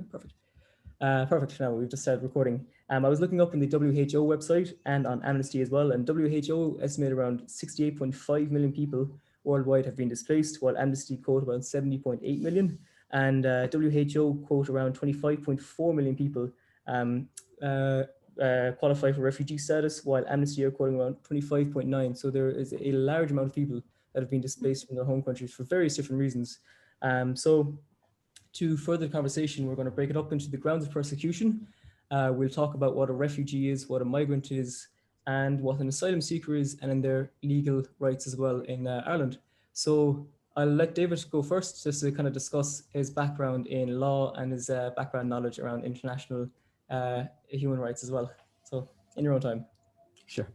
Perfect. Perfect. Now we've just started recording. I was looking up on the WHO website and on Amnesty as well, and WHO estimate around 68.5 million people worldwide have been displaced, while Amnesty quote about 70.8 million, and WHO quote around 25.4 million people qualify for refugee status, while Amnesty are quoting around 25.9. So there is a large amount of people that have been displaced from their home countries for various different reasons. So to further the conversation, we're going to break it up into the grounds of persecution. We'll talk about what a refugee is, what a migrant is, and what an asylum seeker is, and in their legal rights as well in Ireland. So I'll let David go first, just to kind of discuss his background in law and his background knowledge around international human rights as well. So in your own time. Sure.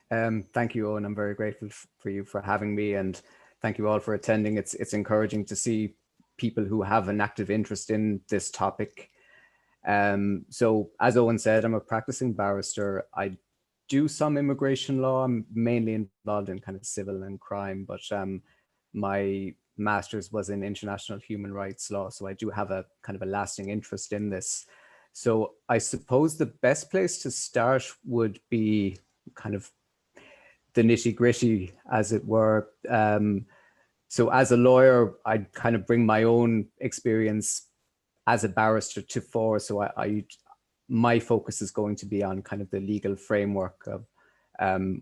Thank you, Owen. I'm very grateful for you for having me, and thank you all for attending. It's encouraging to see people who have an active interest in this topic. So as Owen said, I'm a practicing barrister. I do some immigration law. I'm mainly involved in kind of civil and crime, but my master's was in international human rights law. So I do have a kind of a lasting interest in this. So I suppose the best place to start would be kind of the nitty-gritty, as it were. So as a lawyer, I kind of bring my own experience as a barrister to fore. So my focus is going to be on kind of the legal framework of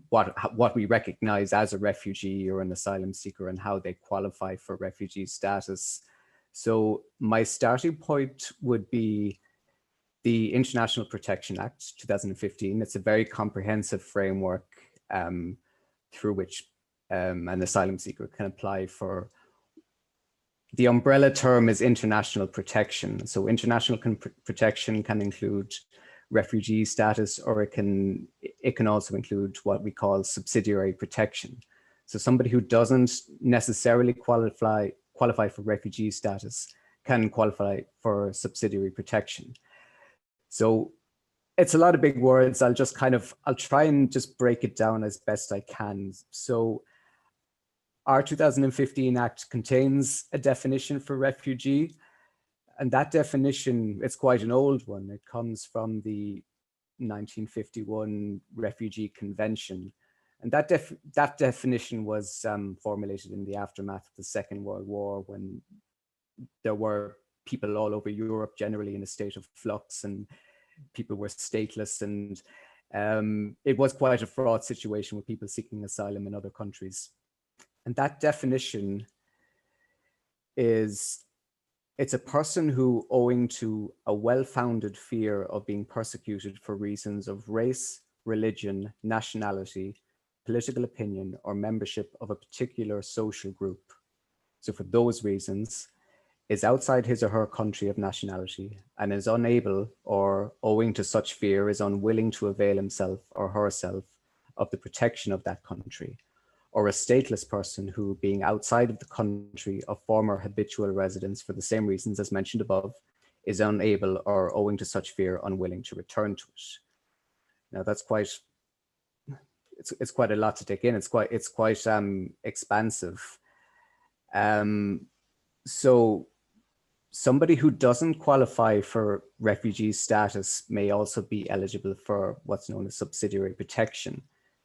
what we recognize as a refugee or an asylum seeker and how they qualify for refugee status. So my starting point would be the International Protection Act 2015. It's a very comprehensive framework through which an asylum seeker can apply for. The umbrella term is international protection. So international protection can include refugee status, or it can also include what we call subsidiary protection. So somebody who doesn't necessarily qualify for refugee status can qualify for subsidiary protection. So it's a lot of big words. I'll try and just break it down as best I can. So our 2015 Act contains a definition for refugee, and that definition, it's quite an old one. It comes from the 1951 Refugee Convention. And that definition was formulated in the aftermath of the Second World War, when there were people all over Europe generally in a state of flux, and people were stateless, and it was quite a fraught situation with people seeking asylum in other countries. And that definition it's a person who, owing to a well-founded fear of being persecuted for reasons of race, religion, nationality, political opinion, or membership of a particular social group. So for those reasons, is outside his or her country of nationality and is unable, or owing to such fear, is unwilling to avail himself or herself of the protection of that country, or a stateless person who, being outside of the country of former habitual residence for the same reasons as mentioned above, is unable, or owing to such fear, unwilling to return to it. Now that's quite, it's quite a lot to take in. It's quite expansive. So somebody who doesn't qualify for refugee status may also be eligible for what's known as subsidiary protection.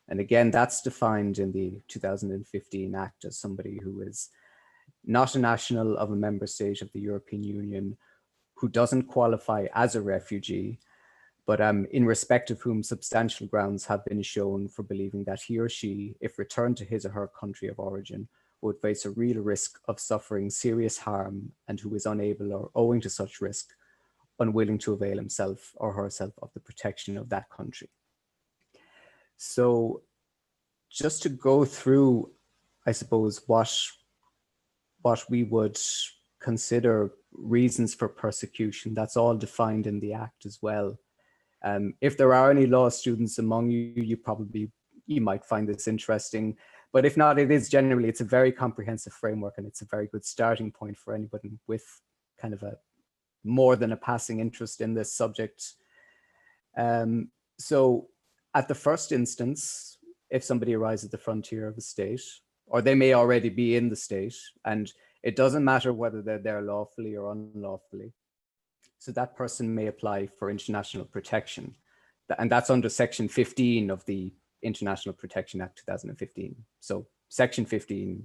And again, that's defined in the 2015 Act as somebody who is not a national of a member state of the European Union, who doesn't qualify as a refugee, but in respect of whom substantial grounds have been shown for believing that he or she, if returned to his or her country of origin, would face a real risk of suffering serious harm, and who is unable, or owing to such risk, unwilling to avail himself or herself of the protection of that country. So just to go through, I suppose, what we would consider reasons for persecution, that's all defined in the Act as well. If there are any law students among you, you might find this interesting, but if not, it's a very comprehensive framework, and it's a very good starting point for anybody with kind of a more than a passing interest in this subject. So at the first instance, if somebody arrives at the frontier of a state, or they may already be in the state, and it doesn't matter whether they're there lawfully or unlawfully. So that person may apply for international protection. And that's under Section 15 of the International Protection Act 2015. So Section 15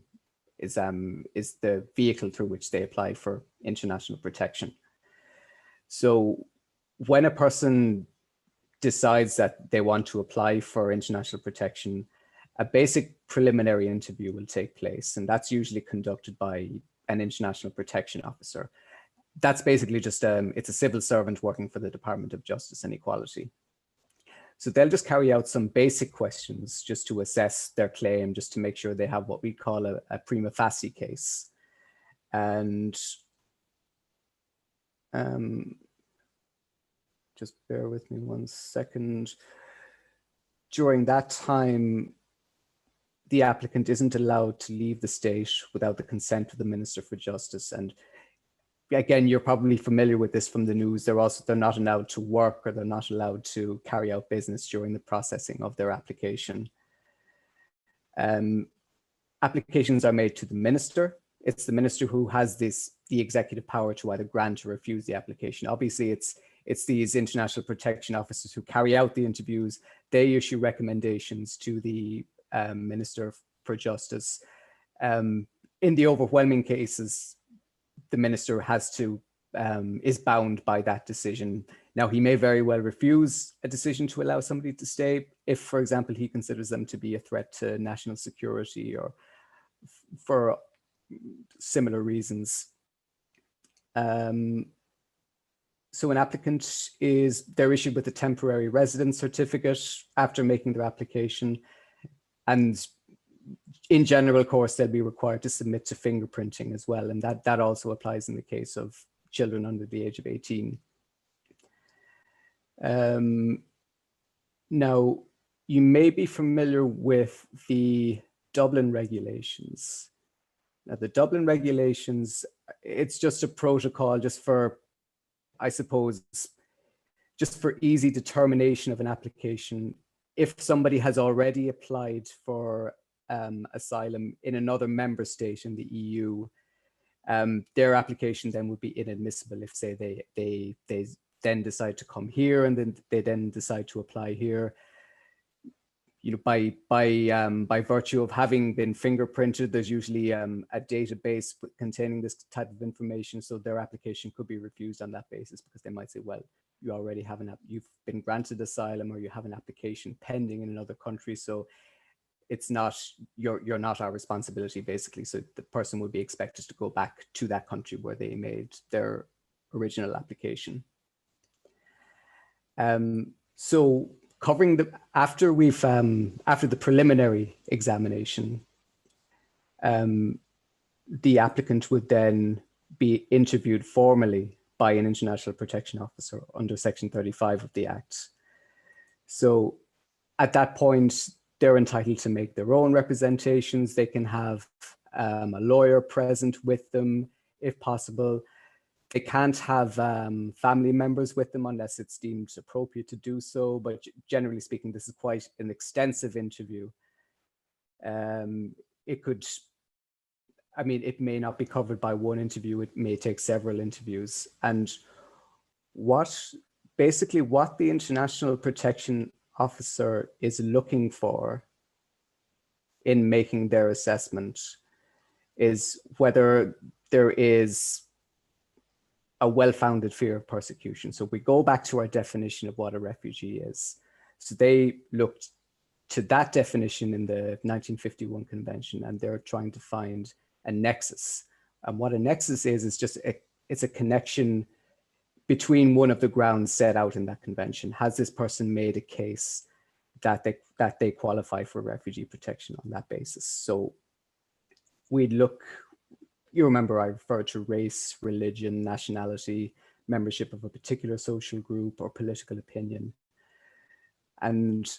is the vehicle through which they apply for international protection. So when a person decides that they want to apply for international protection, a basic preliminary interview will take place, and that's usually conducted by an international protection officer. That's basically just, it's a civil servant working for the Department of Justice and Equality. So they'll just carry out some basic questions just to assess their claim, just to make sure they have what we call a prima facie case. And just bear with me 1 second. During that time, the applicant isn't allowed to leave the state without the consent of the Minister for Justice. And again, you're probably familiar with this from the news. They're not allowed to work, or they're not allowed to carry out business during the processing of their application. Applications are made to the minister. It's the minister who has the executive power to either grant or refuse the application. Obviously, it's these international protection officers who carry out the interviews. They issue recommendations to the Minister for Justice. In the overwhelming cases, the minister is bound by that decision. Now, he may very well refuse a decision to allow somebody to stay if, for example, he considers them to be a threat to national security or for similar reasons. So an applicant they're issued with a temporary residence certificate after making their application. And in general course, they'll be required to submit to fingerprinting as well. And that also applies in the case of children under the age of 18. Now, you may be familiar with the Dublin regulations. Now, the Dublin regulations, it's just a protocol just for, I suppose, just for easy determination of an application. If somebody has already applied for asylum in another member state in the EU, their application then would be inadmissible if, say, they then decide to come here and then they decide to apply here. You know, by virtue of having been fingerprinted, there's usually a database containing this type of information, so their application could be refused on that basis because they might say, well, you already have you've been granted asylum, or you have an application pending in another country, so it's not you're not our responsibility, basically. So the person would be expected to go back to that country where they made their original application. So covering after the preliminary examination, the applicant would then be interviewed formally by an international protection officer under Section 35 of the Act. So at that point, they're entitled to make their own representations. They can have a lawyer present with them if possible. They can't have family members with them unless it's deemed appropriate to do so. But generally speaking, this is quite an extensive interview. It may not be covered by one interview. It may take several interviews. And what the International Protection Officer is looking for in making their assessment is whether there is a well-founded fear of persecution. So we go back to our definition of what a refugee is. So they looked to that definition in the 1951 convention, and they're trying to find a nexus. And what a nexus is just it's a connection between one of the grounds set out in that convention. Has this person made a case that they qualify for refugee protection on that basis? So we'd look, you remember I referred to race, religion, nationality, membership of a particular social group, or political opinion. And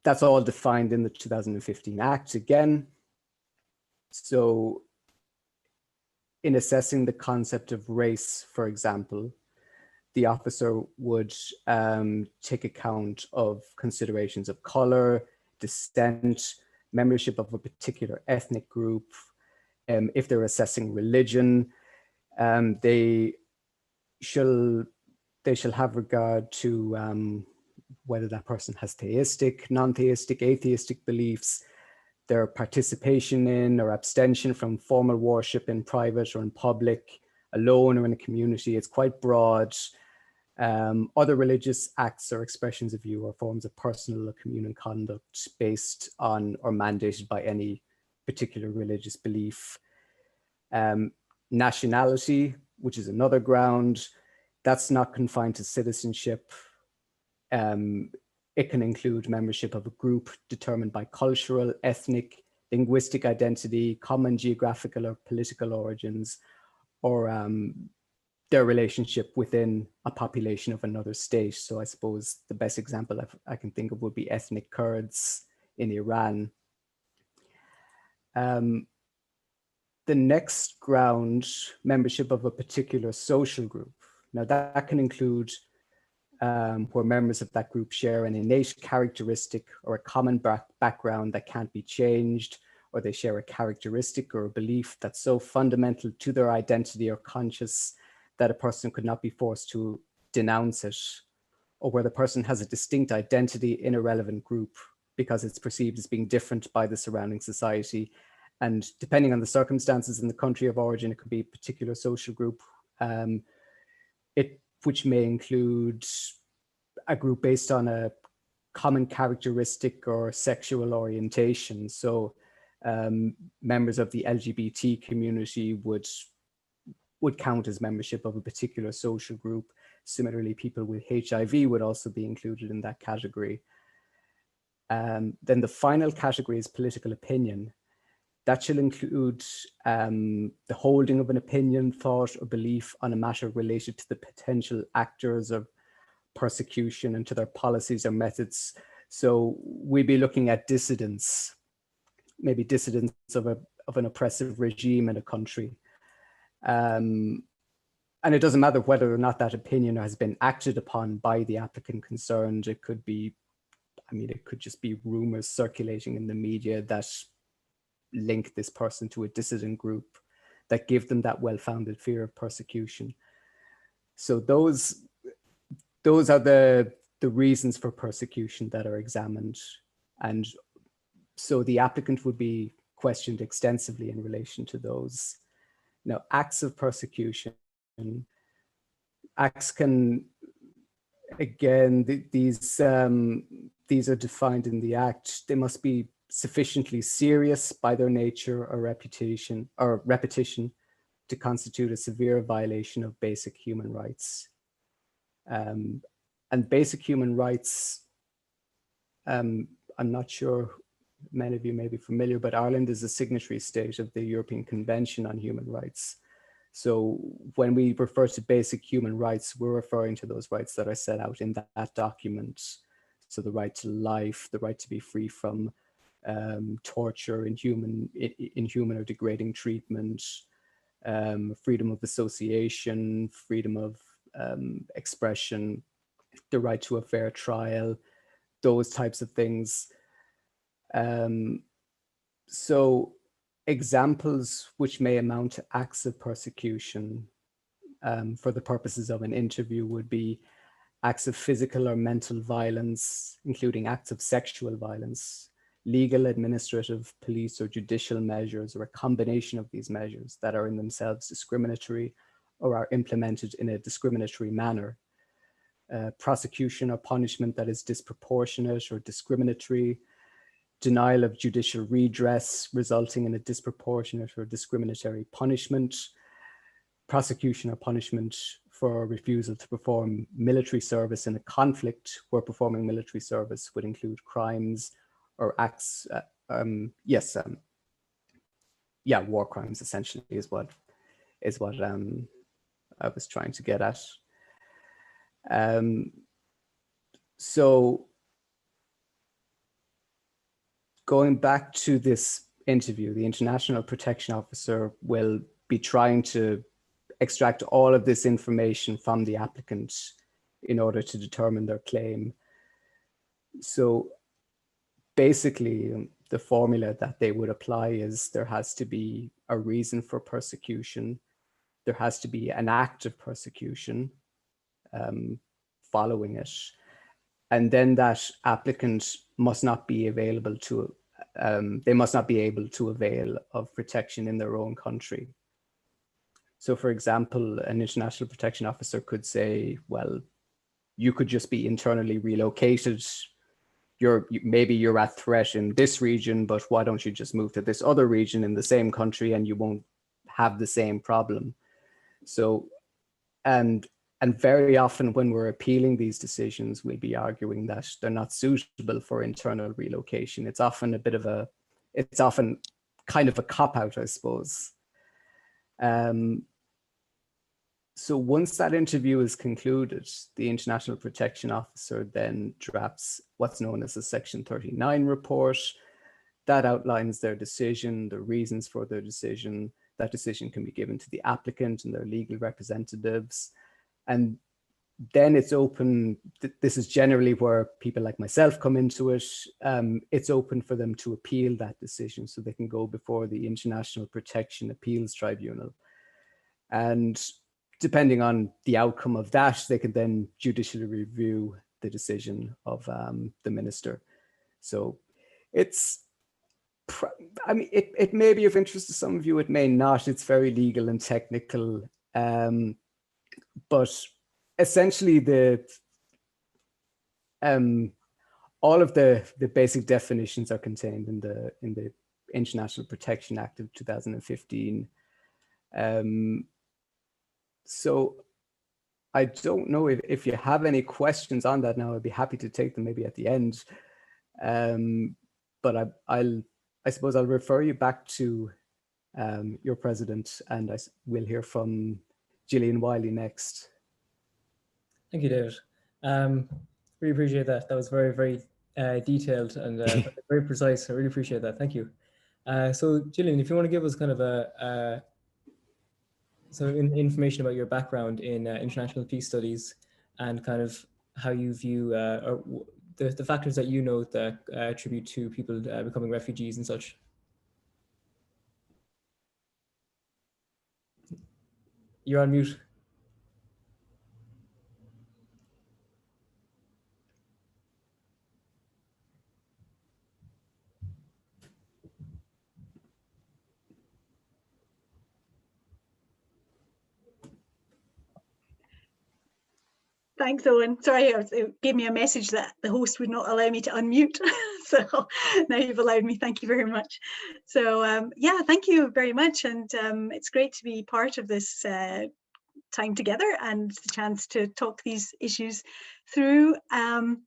that's all defined in the 2015 Act again. So in assessing the concept of race, for example, the officer would take account of considerations of color, descent, membership of a particular ethnic group. If they're assessing religion, they shall they shall have regard to whether that person has theistic, non-theistic, atheistic beliefs, their participation in or abstention from formal worship in private or in public, alone or in a community. It's quite broad. Other religious acts or expressions of view or forms of personal or communal conduct based on or mandated by any particular religious belief. Nationality, which is another ground, that's not confined to citizenship. It can include membership of a group determined by cultural, ethnic, linguistic identity, common geographical or political origins, or their relationship within a population of another state. So I suppose the best example I can think of would be ethnic Kurds in Iran. The next ground, membership of a particular social group. Now that can include where members of that group share an innate characteristic or a common background that can't be changed, or they share a characteristic or a belief that's so fundamental to their identity or conscience that a person could not be forced to denounce it, or where the person has a distinct identity in a relevant group because it's perceived as being different by the surrounding society. And depending on the circumstances in the country of origin, it could be a particular social group, which may include a group based on a common characteristic or sexual orientation. So members of the LGBT community would count as membership of a particular social group. Similarly, people with HIV would also be included in that category. Then the final category is political opinion. That shall include the holding of an opinion, thought, or belief on a matter related to the potential actors of persecution and to their policies or methods. So we'd be looking at dissidents, maybe dissidents of an oppressive regime in a country. And it doesn't matter whether or not that opinion has been acted upon by the applicant concerned. It could be, it could just be rumors circulating in the media that link this person to a dissident group, that give them that well-founded fear of persecution. So those are the reasons for persecution that are examined. And so the applicant would be questioned extensively in relation to those. Now, acts of persecution, acts can, again, these are defined in the Act. They must be sufficiently serious by their nature or repetition to constitute a severe violation of basic human rights. And basic human rights, I'm not sure many of you may be familiar, but Ireland is a signatory state of the European Convention on Human Rights. So when we refer to basic human rights, we're referring to those rights that are set out in that document. So the right to life, the right to be free from torture, inhuman or degrading treatment, freedom of association, freedom of expression, the right to a fair trial, those types of things. So examples which may amount to acts of persecution for the purposes of an interview would be acts of physical or mental violence, including acts of sexual violence, legal, administrative, police, or judicial measures, or a combination of these measures that are in themselves discriminatory or are implemented in a discriminatory manner. Prosecution or punishment that is disproportionate or discriminatory, denial of judicial redress resulting in a disproportionate or discriminatory punishment, prosecution or punishment for refusal to perform military service in a conflict where performing military service would include crimes or acts, war crimes essentially is what I was trying to get at. So going back to this interview, the International Protection Officer will be trying to extract all of this information from the applicant in order to determine their claim. So basically, the formula that they would apply is there has to be a reason for persecution. There has to be an act of persecution. following it. And then that applicant must not be available to, they must not be able to avail of protection in their own country. So for example, an international protection officer could say, well, you could just be internally relocated. Maybe you're at threat in this region, but why don't you just move to this other region in the same country and you won't have the same problem. So, and very often when we're appealing these decisions, we'll be arguing that they're not suitable for internal relocation. It's often a bit of a, it's often kind of a cop-out, I suppose. So once that interview is concluded, the International Protection Officer then drafts what's known as a Section 39 report that outlines their decision, the reasons for their decision. That decision can be given to the applicant and their legal representatives. And then it's open, this is generally where people like myself come into it. It's open for them to appeal that decision, so they can go before the International Protection Appeals Tribunal. And depending on the outcome of that, they can then judicially review the decision of the minister. So it's, I mean, it may be of interest to some of you, it may not. It's very legal and technical, but essentially all of the basic definitions are contained in the International Protection Act of 2015. So I don't know if you have any questions on that now. I'd be happy to take them maybe at the end. But I suppose I'll refer you back to your president, and we'll hear from Gillian Wiley next. Thank you, David. Really appreciate that. That was very, very detailed and very precise. I really appreciate that. Thank you. So Gillian, if you want to give us kind of information about your background in international peace studies and kind of how you view the factors that you know that attribute to people becoming refugees and such. You're on mute. Thanks, Owen. Sorry, it gave me a message that the host would not allow me to unmute. So now you've allowed me. Thank you very much. So yeah, thank you very much. And it's great to be part of this time together and the chance to talk these issues through. And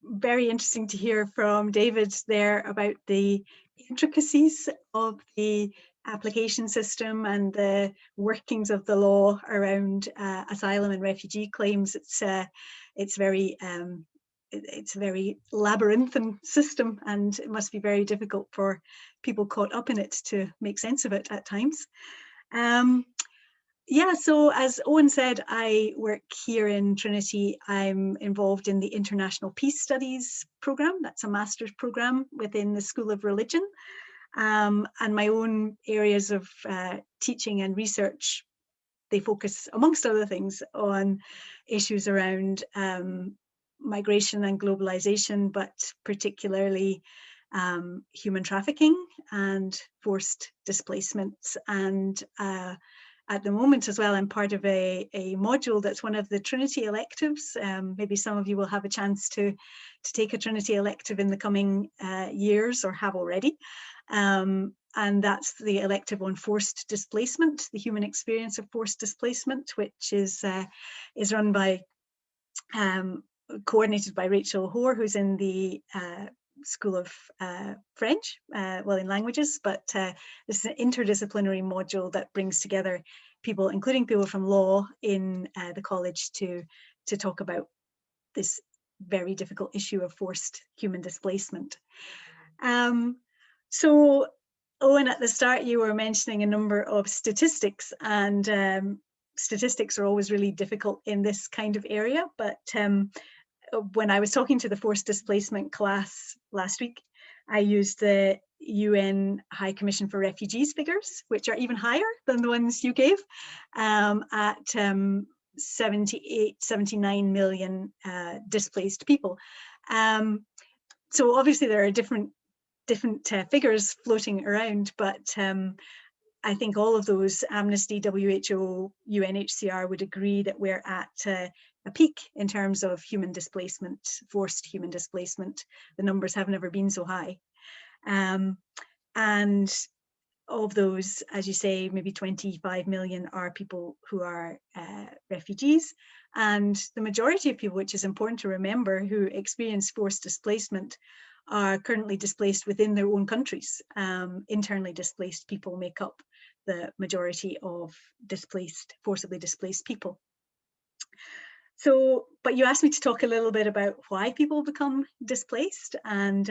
very interesting to hear from David there about the intricacies of the application system and the workings of the law around asylum and refugee claims. It's a very labyrinthine system, and it must be very difficult for people caught up in it to make sense of it at times. Yeah, so as Owen said, I work here in Trinity. I'm involved in the International Peace Studies programme. That's a master's programme within the School of Religion. And my own areas of teaching and research, they focus, amongst other things, on issues around migration and globalization, but particularly human trafficking and forced displacements. And at the moment as well, I'm part of a module that's one of the Trinity electives. Maybe some of you will have a chance to take a Trinity elective in the coming years, or have already. And that's the elective on forced displacement, the human experience of forced displacement, which is run by, coordinated by Rachel Hoare, who's in the School of French, well, in languages, but this is an interdisciplinary module that brings together people, including people from law in the college, to talk about this very difficult issue of forced human displacement. So Owen, at the start, you were mentioning a number of statistics, and statistics are always really difficult in this kind of area, but when I was talking to the forced displacement class last week, I used the UN High Commission for Refugees figures, which are even higher than the ones you gave, at 78, 79 million displaced people. So obviously there are different figures floating around, but I think all of those, Amnesty, WHO, UNHCR, would agree that we're at a peak in terms of human displacement, forced human displacement. The numbers have never been so high. And of those, as you say, maybe 25 million are people who are refugees. And the majority of people, which is important to remember, who experience forced displacement are currently displaced within their own countries. Internally displaced people make up the majority of forcibly displaced people. So, but you asked me to talk a little bit about why people become displaced, and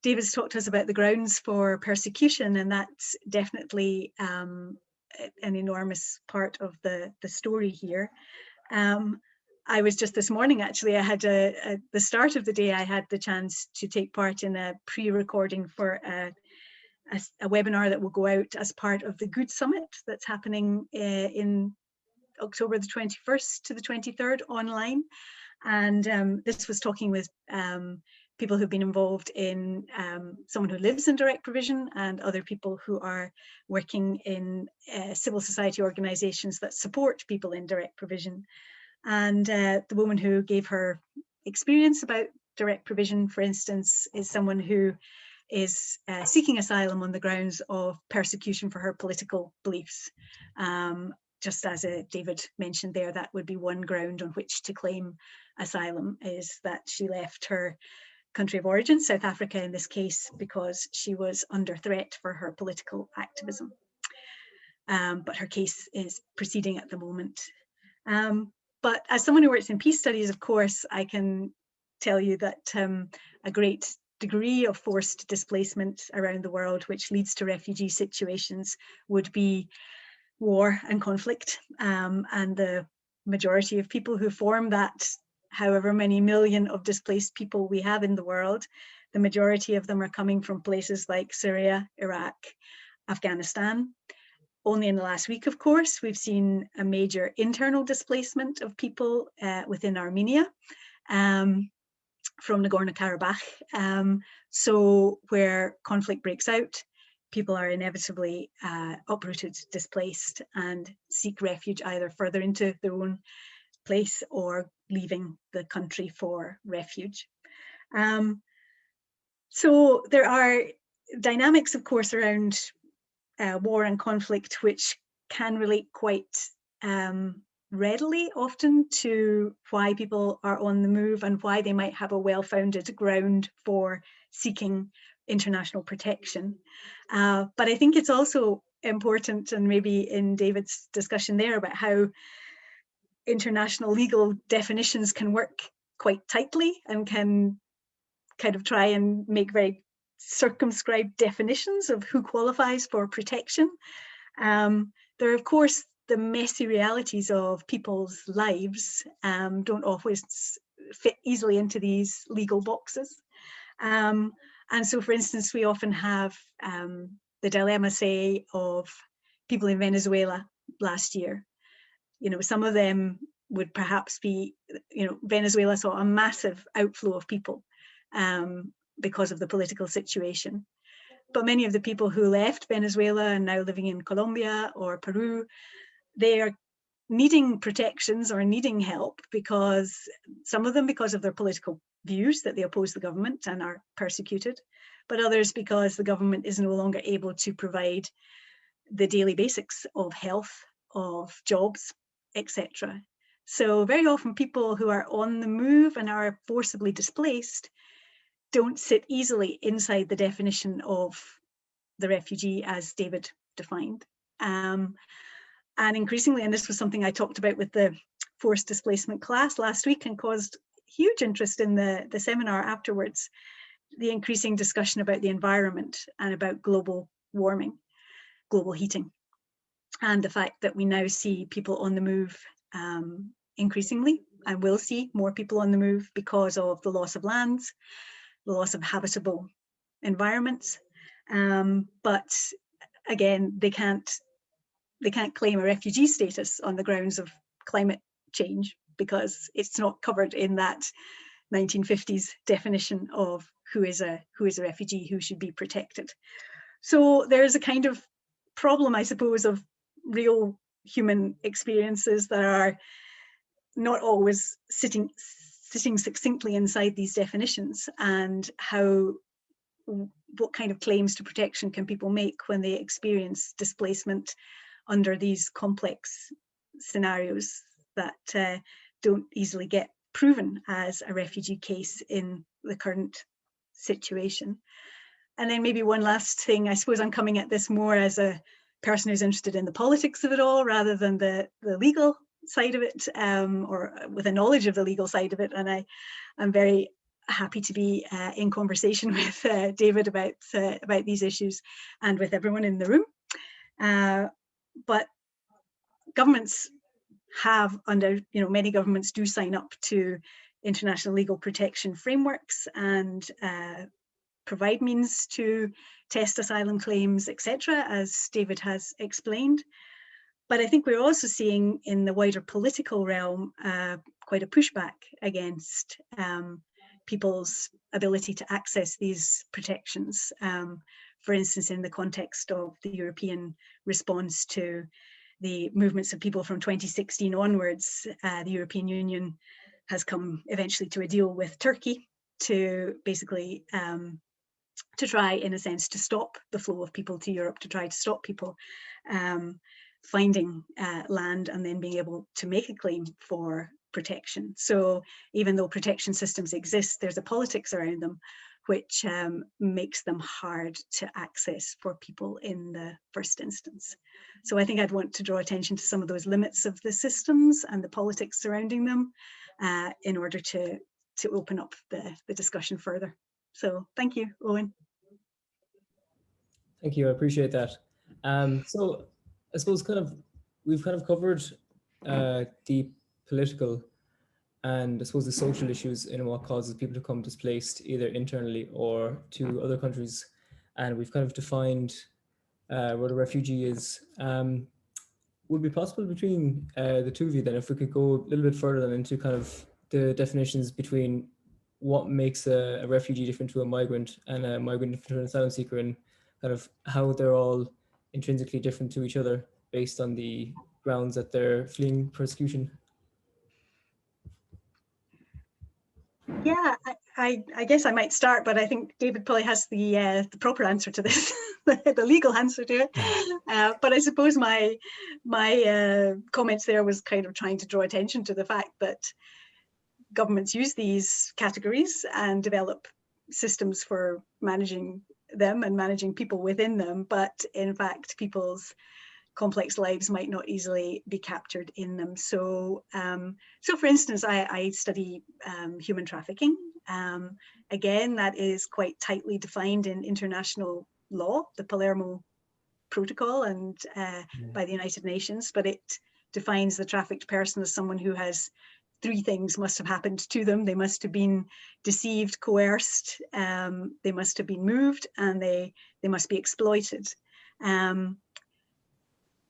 David's talked to us about the grounds for persecution, and that's definitely an enormous part of the story here. I was just this morning, actually, I had the start of the day, I had the chance to take part in a pre-recording for a webinar that will go out as part of the Good Summit that's happening in October the 21st to the 23rd online. And this was talking with people who've been involved in someone who lives in direct provision and other people who are working in civil society organizations that support people in direct provision. And the woman who gave her experience about direct provision, for instance, is someone who is seeking asylum on the grounds of persecution for her political beliefs. Just as David mentioned there, that would be one ground on which to claim asylum, is that she left her country of origin, South Africa in this case, because she was under threat for her political activism. But her case is proceeding at the moment. But as someone who works in peace studies, of course, I can tell you that a great degree of forced displacement around the world, which leads to refugee situations, would be war and conflict. And the majority of people who form that, however many million of displaced people we have in the world, the majority of them are coming from places like Syria, Iraq, Afghanistan. Only in the last week, of course, we've seen a major internal displacement of people within Armenia from Nagorno-Karabakh. So where conflict breaks out, people are inevitably uprooted, displaced, and seek refuge either further into their own place or leaving the country for refuge. So there are dynamics, of course, around war and conflict, which can relate quite readily often to why people are on the move and why they might have a well-founded ground for seeking international protection. But I think it's also important, and maybe in David's discussion there about how international legal definitions can work quite tightly and can kind of try and make very circumscribed definitions of who qualifies for protection. There are, of course, the messy realities of people's lives don't always fit easily into these legal boxes. And so, for instance, we often have the dilemma, say, of people in Venezuela last year. You know, some of them would perhaps be, you know, Venezuela saw a massive outflow of people because of the political situation. But many of the people who left Venezuela and now living in Colombia or Peru, they are needing protections or needing help because some of them because of their political views, that they oppose the government and are persecuted, but others because the government is no longer able to provide the daily basics of health, of jobs, etc. So very often people who are on the move and are forcibly displaced don't sit easily inside the definition of the refugee as David defined. And increasingly, and this was something I talked about with the forced displacement class last week and caused huge interest in the seminar afterwards, the increasing discussion about the environment and about global warming, global heating, and the fact that we now see people on the move increasingly, and will see more people on the move because of the loss of lands, the loss of habitable environments. But again, they can't claim a refugee status on the grounds of climate change, because it's not covered in that 1950s definition of who is a refugee, who should be protected. So there's a kind of problem, I suppose, of real human experiences that are not always sitting succinctly inside these definitions, and what kind of claims to protection can people make when they experience displacement under these complex scenarios that don't easily get proven as a refugee case in the current situation. And then maybe one last thing, I suppose I'm coming at this more as a person who's interested in the politics of it all rather than the legal side of it, or with a knowledge of the legal side of it. And I'm very happy to be in conversation with David about these issues and with everyone in the room. But governments have, many governments do sign up to international legal protection frameworks and provide means to test asylum claims, etc., as David has explained. But I think we're also seeing in the wider political realm quite a pushback against people's ability to access these protections. For instance, in the context of the European response to the movements of people from 2016 onwards, the European Union has come eventually to a deal with Turkey to basically to try, in a sense, to stop the flow of people to Europe, to try to stop people finding land and then being able to make a claim for protection. So even though protection systems exist, there's a politics around them which makes them hard to access for people in the first instance. So I think I'd want to draw attention to some of those limits of the systems and the politics surrounding them in order to open up the discussion further. So thank you, Owen. Thank you, I appreciate that. So I suppose we've covered the political and I suppose the social issues in what causes people to come displaced either internally or to other countries. And we've kind of defined what a refugee is. Would it be possible between the two of you then, if we could go a little bit further then into kind of the definitions between what makes a refugee different to a migrant and a migrant different to an asylum seeker, and kind of how they're all intrinsically different to each other based on the grounds that they're fleeing persecution? Yeah, I guess I might start, but I think David probably has the proper answer to this, the legal answer to it. But I suppose my comments there was kind of trying to draw attention to the fact that governments use these categories and develop systems for managing them and managing people within them, but in fact people's complex lives might not easily be captured in them. So for instance, I study human trafficking. Again, that is quite tightly defined in international law, the Palermo Protocol, and by the United Nations, but it defines the trafficked person as someone who has three things must have happened to them. They must have been deceived, coerced, they must have been moved, and they must be exploited.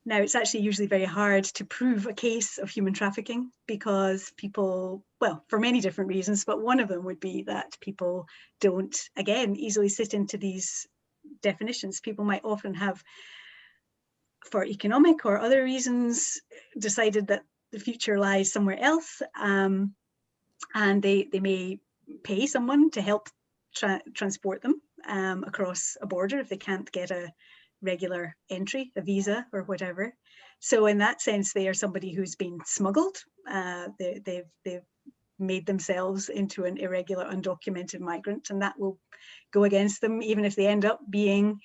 Now, it's actually usually very hard to prove a case of human trafficking because people, well, for many different reasons, but one of them would be that people don't, again, easily sit into these definitions. People might often have, for economic or other reasons, decided that the future lies somewhere else, and they may pay someone to help transport them across a border if they can't get a regular entry, a visa or whatever. So in that sense, they are somebody who's been smuggled. They've made themselves into an irregular, undocumented migrant, and that will go against them even if they end up being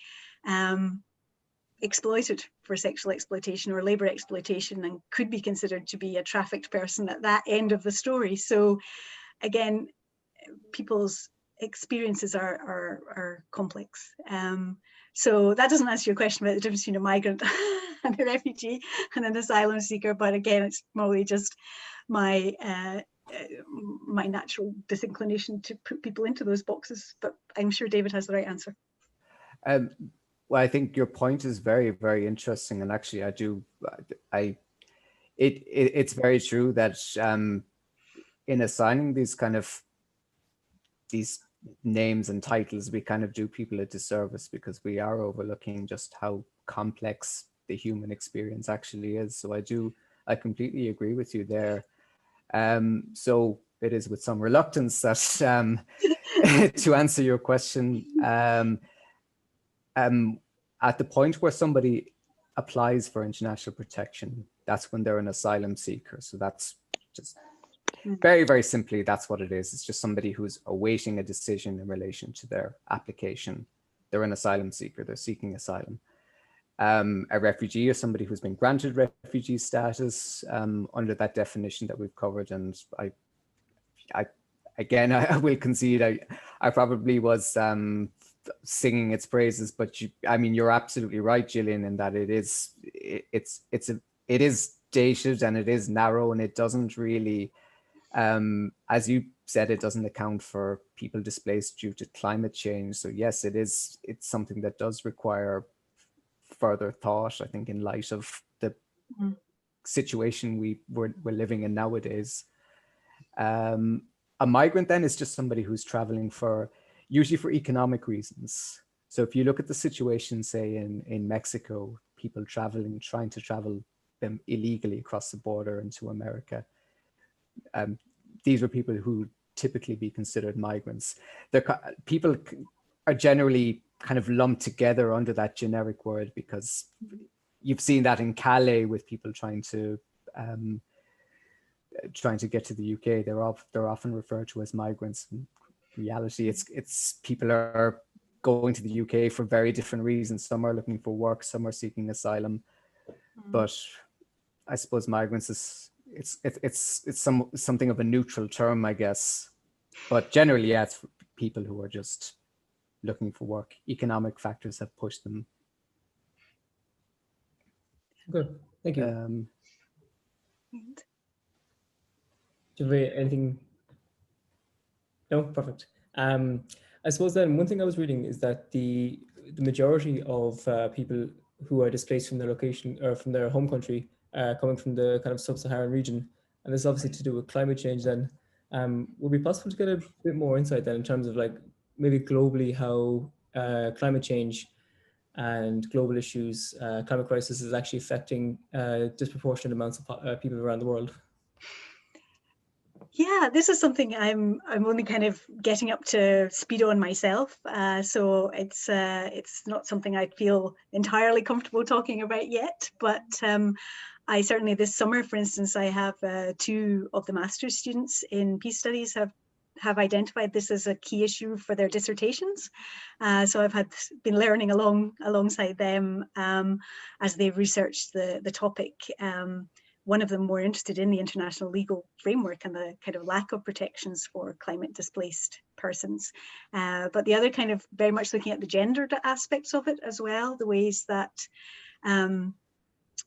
exploited for sexual exploitation or labor exploitation, and could be considered to be a trafficked person at that end of the story. So again, people's experiences are complex. So that doesn't answer your question about the difference between a migrant and a refugee and an asylum seeker, but again, it's probably just my my natural disinclination to put people into those boxes, but I'm sure David has the right answer. Well, I think your point is very, very interesting, and actually, It's very true that in assigning these names and titles, we kind of do people a disservice, because we are overlooking just how complex the human experience actually is. So I completely agree with you there. So it is with some reluctance that to answer your question, at the point where somebody applies for international protection, that's when they're an asylum seeker. So that's just very, very simply, that's what it is. It's just somebody who's awaiting a decision in relation to their application. They're an asylum seeker, they're seeking asylum. A refugee is somebody who's been granted refugee status under that definition that we've covered. And I will concede, I probably was singing its praises, but you're absolutely right, Gillian, in that it is dated and it is narrow, and it doesn't really, as you said, it doesn't account for people displaced due to climate change. So yes, it's something that does require further thought, I think, in light of the situation we're living in nowadays. A migrant then is just somebody who's traveling usually for economic reasons. So if you look at the situation, say in Mexico, people trying to travel them illegally across the border into America, these are people who typically be considered migrants. People are generally kind of lumped together under that generic word, because you've seen that in Calais with people trying to get to the UK. They're often referred to as migrants. In reality, it's people are going to the UK for very different reasons. Some are looking for work, some are seeking asylum. But I suppose migrants it's something of a neutral term, I guess. But generally, yeah, it's for people who are just looking for work. Economic factors have pushed them. Good, thank you. Do you have anything? No, perfect. I suppose then one thing I was reading is that the majority of people who are displaced from their location or from their home country, coming from the kind of sub-Saharan region, and this is obviously to do with climate change. Then, would it be possible to get a bit more insight then in terms of like maybe globally how climate change and global issues, climate crisis is actually affecting disproportionate amounts of people around the world? Yeah, this is something I'm only kind of getting up to speed on myself. So it's not something I feel entirely comfortable talking about yet. But I certainly this summer, for instance, I have two of the master's students in peace studies have identified this as a key issue for their dissertations. So I've been learning alongside them as they've researched the topic. One of them more interested in the international legal framework and the kind of lack of protections for climate displaced persons. But the other kind of very much looking at the gendered aspects of it as well, the ways that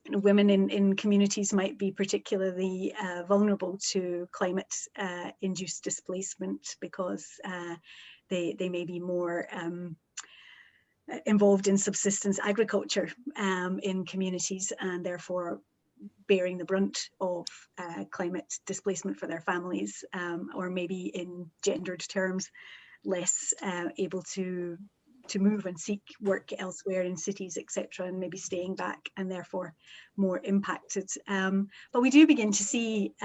women in communities might be particularly vulnerable to climate induced displacement because they may be more involved in subsistence agriculture in communities, and therefore bearing the brunt of climate displacement for their families, or maybe in gendered terms, less able to move and seek work elsewhere in cities, etc., and maybe staying back and therefore more impacted. But we do begin to see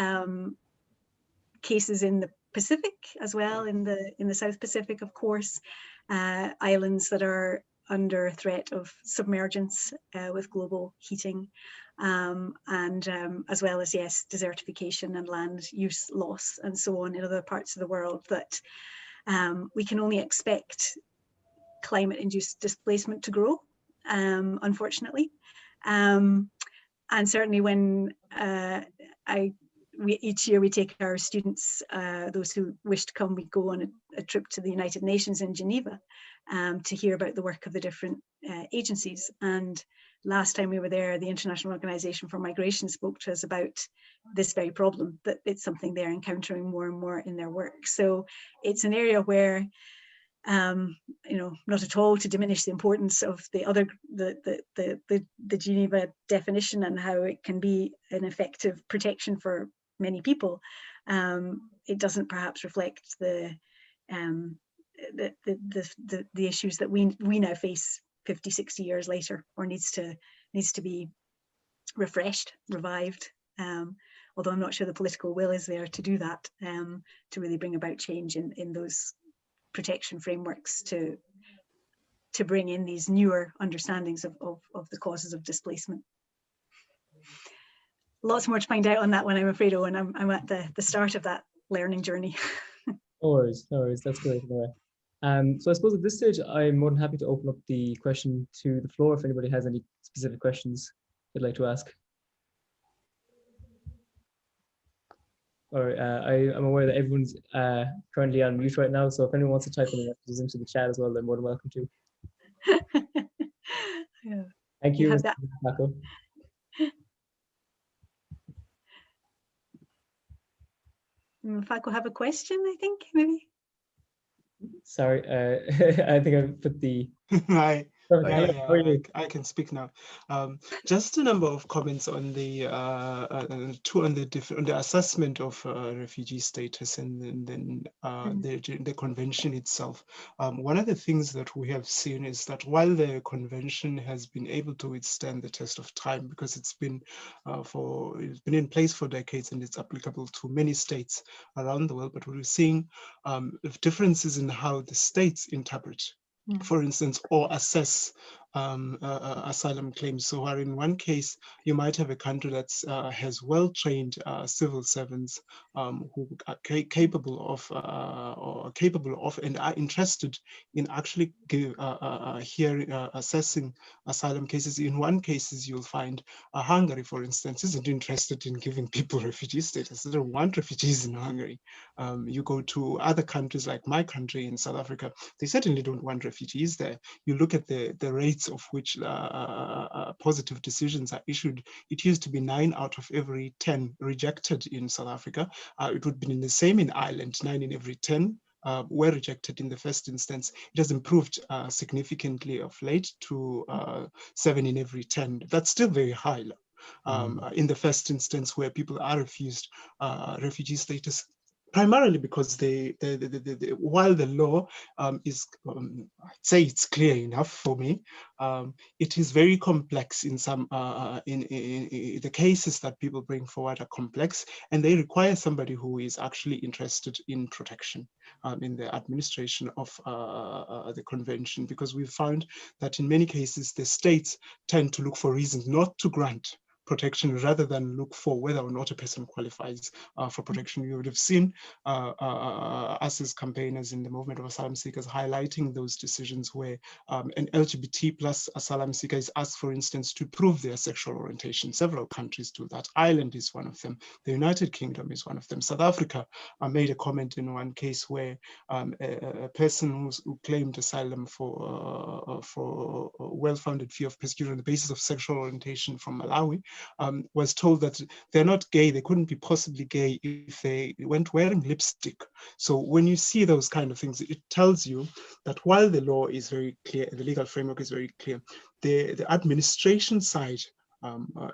cases in the Pacific as well, in the South Pacific, of course, islands that are under threat of submergence with global heating, and as well as, yes, desertification and land use loss and so on in other parts of the world, that we can only expect climate-induced displacement to grow, unfortunately. And certainly when each year we take our students, those who wish to come, we go on a trip to the United Nations in Geneva to hear about the work of the different agencies. And last time we were there, the International Organization for Migration spoke to us about this very problem, that it's something they're encountering more and more in their work. So it's an area where you know, not at all to diminish the importance of the Geneva definition and how it can be an effective protection for many people. It doesn't perhaps reflect the issues that we now face 50, 60 years later, or needs to be refreshed, revived. Although I'm not sure the political will is there to do that, to really bring about change in those protection frameworks, to bring in these newer understandings of the causes of displacement. Lots more to find out on that one, I'm afraid, Owen. I'm at the start of that learning journey. No worries, no worries. That's great. Anyway. So I suppose at this stage, I'm more than happy to open up the question to the floor if anybody has any specific questions they'd like to ask. Or I'm aware that everyone's currently on mute right now, so if anyone wants to type any messages into the chat as well, they're more than welcome to. Yeah. Thank you, have that. Paco. Paco have a question, I think, maybe. Sorry, I think I put the... Hi. Perfect. I can speak now. Just a number of comments on the on the assessment of refugee status and then the convention itself. One of the things that we have seen is that while the convention has been able to withstand the test of time, because it's been in place for decades and it's applicable to many states around the world, but we're seeing differences in how the states interpret, for instance, or assess asylum claims. So where in one case, you might have a country that has well-trained civil servants who are capable of and are interested in actually assessing asylum cases. In one case, you'll find Hungary, for instance, isn't interested in giving people refugee status. They don't want refugees in Hungary. You go to other countries like my country in South Africa, they certainly don't want refugees there. You look at the rates of which positive decisions are issued. It used to be 9 out of every 10 rejected in South Africa. It would be in the same in Ireland, 9 in every 10 were rejected in the first instance. It has improved significantly of late to 7 in every 10. That's still very high. In the first instance, where people are refused refugee status, primarily because while the law is, I'd say it's clear enough for me, it is very complex in some, in the cases that people bring forward are complex, and they require somebody who is actually interested in protection in the administration of the convention, because we've found that in many cases, the states tend to look for reasons not to grant protection rather than look for whether or not a person qualifies for protection. You would have seen us as campaigners in the movement of asylum seekers highlighting those decisions where an LGBT plus asylum seeker is asked, for instance, to prove their sexual orientation. Several countries do that. Ireland is one of them. The United Kingdom is one of them. South Africa made a comment in one case where a person who claimed asylum for well-founded fear of persecution on the basis of sexual orientation from Malawi was told that they're not gay, they couldn't be possibly gay if they weren't wearing lipstick. So when you see those kind of things, it tells you that while the law is very clear, the legal framework is very clear, the administration side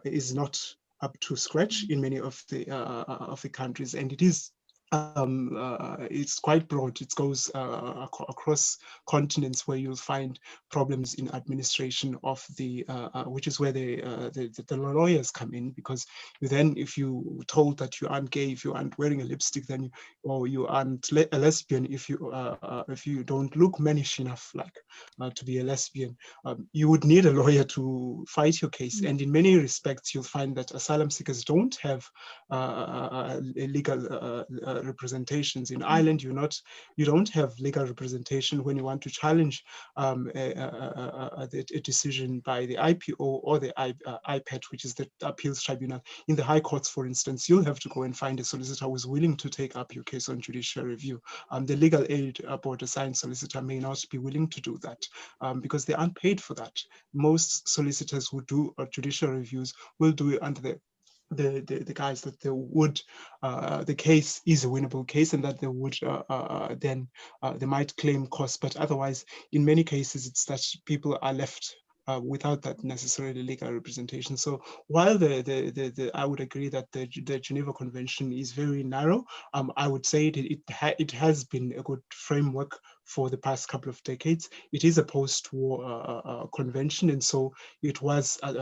is not up to scratch in many of the countries, and it is it's quite broad. It goes across continents where you'll find problems in administration of the, which is where the lawyers come in, because then if you told that you aren't gay if you aren't wearing a lipstick, then you aren't a lesbian if you don't look mannish enough like to be a lesbian, you would need a lawyer to fight your case. And in many respects, you'll find that asylum seekers don't have legal representations. In Ireland, you don't have legal representation when you want to challenge a decision by the IPO or the IPET, which is the appeals tribunal. In the high courts, for instance, you'll have to go and find a solicitor who is willing to take up your case on judicial review. The legal aid board assigned solicitor may not be willing to do that because they aren't paid for that. Most solicitors who do judicial reviews will do it under the the guys that they would the case is a winnable case, and that they would then they might claim costs. But otherwise, in many cases, it's that people are left without that necessarily legal representation. So while I would agree that the Geneva Convention is very narrow, I would say it has been a good framework for the past couple of decades. It is a post-war convention, and so it was, I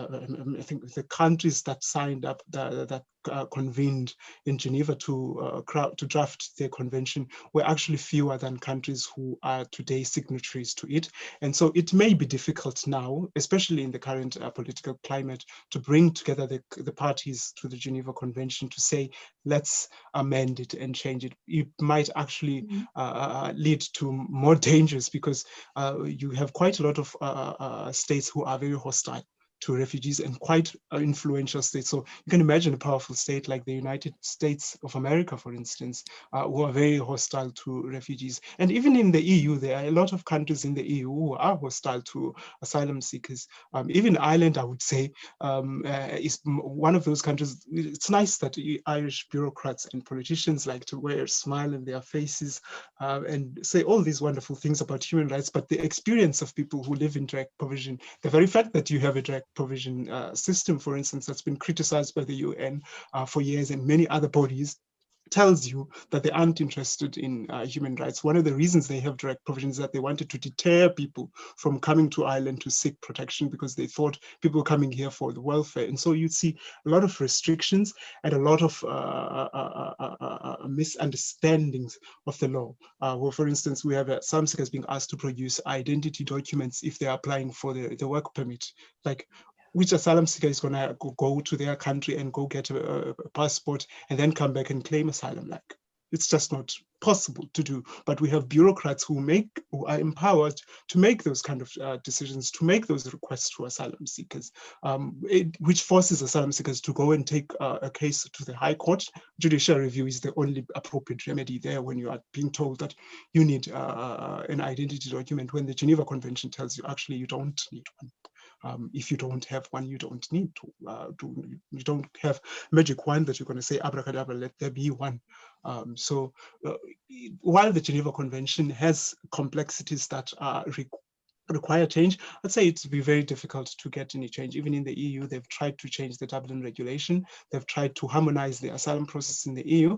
think, the countries that signed up, that convened in Geneva to draft their convention were actually fewer than countries who are today signatories to it. And so it may be difficult now, especially in the current political climate, to bring together the parties to the Geneva Convention to say, let's amend it and change it. It might actually lead to more dangers, because you have quite a lot of states who are very hostile to refugees, and quite influential states. So you can imagine a powerful state like the United States of America, for instance, who are very hostile to refugees. And even in the EU, there are a lot of countries in the EU who are hostile to asylum seekers. Even Ireland, I would say, is one of those countries. It's nice that Irish bureaucrats and politicians like to wear a smile on their faces and say all these wonderful things about human rights, but the experience of people who live in direct provision, the very fact that you have a direct provision system, for instance, that's been criticized by the UN for years and many other bodies, tells you that they aren't interested in human rights. One of the reasons they have direct provision is that they wanted to deter people from coming to Ireland to seek protection, because they thought people were coming here for the welfare. And so you'd see a lot of restrictions and a lot of misunderstandings of the law. Well, for instance, we have asylum seekers being asked to produce identity documents if they're applying for the work permit. Like, which asylum seeker is going to go to their country and go get a passport and then come back and claim asylum? Like, it's just not possible to do. But we have bureaucrats who are empowered to make those kind of decisions, to make those requests to asylum seekers, which forces asylum seekers to go and take a case to the High Court. Judicial review is the only appropriate remedy there when you are being told that you need an identity document, when the Geneva Convention tells you actually you don't need one. If you don't have one, you don't need to you don't have magic wand that you're going to say abracadabra, let there be one. So while the Geneva Convention has complexities that require change, I'd say it'd be very difficult to get any change. Even in the EU, they've tried to change the Dublin regulation. They've tried to harmonize the asylum process in the EU.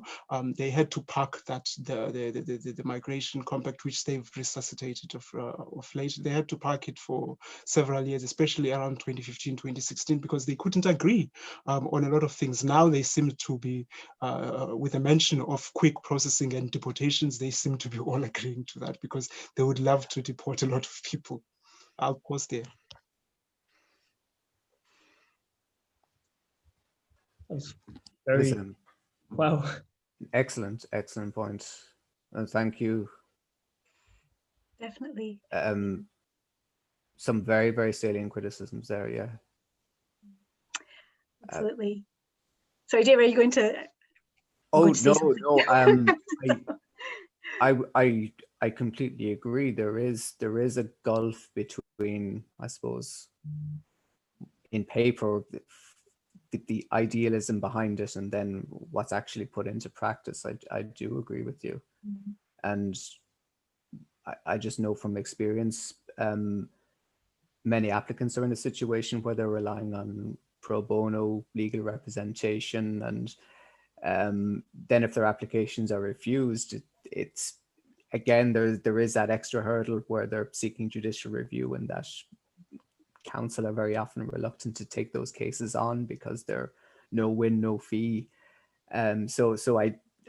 They had to park that the migration compact, which they've resuscitated of late. They had to park it for several years, especially around 2015, 2016, because they couldn't agree on a lot of things. Now they seem to be, with a mention of quick processing and deportations, they seem to be all agreeing to that, because they would love to deport a lot of people. I'll pause there. That's very, Listen, wow. excellent point. And thank you. Definitely. Some very, very salient criticisms there, yeah. Absolutely. Sorry, Dave, are you going to? Oh, no. I completely agree. There is a gulf between, I suppose, in paper, the idealism behind it, and then what's actually put into practice. I do agree with you. Mm-hmm. And I just know from experience, many applicants are in a situation where they're relying on pro bono legal representation, and then if their applications are refused, it's again, there is that extra hurdle where they're seeking judicial review, and that counsel are very often reluctant to take those cases on because they're no win, no fee. So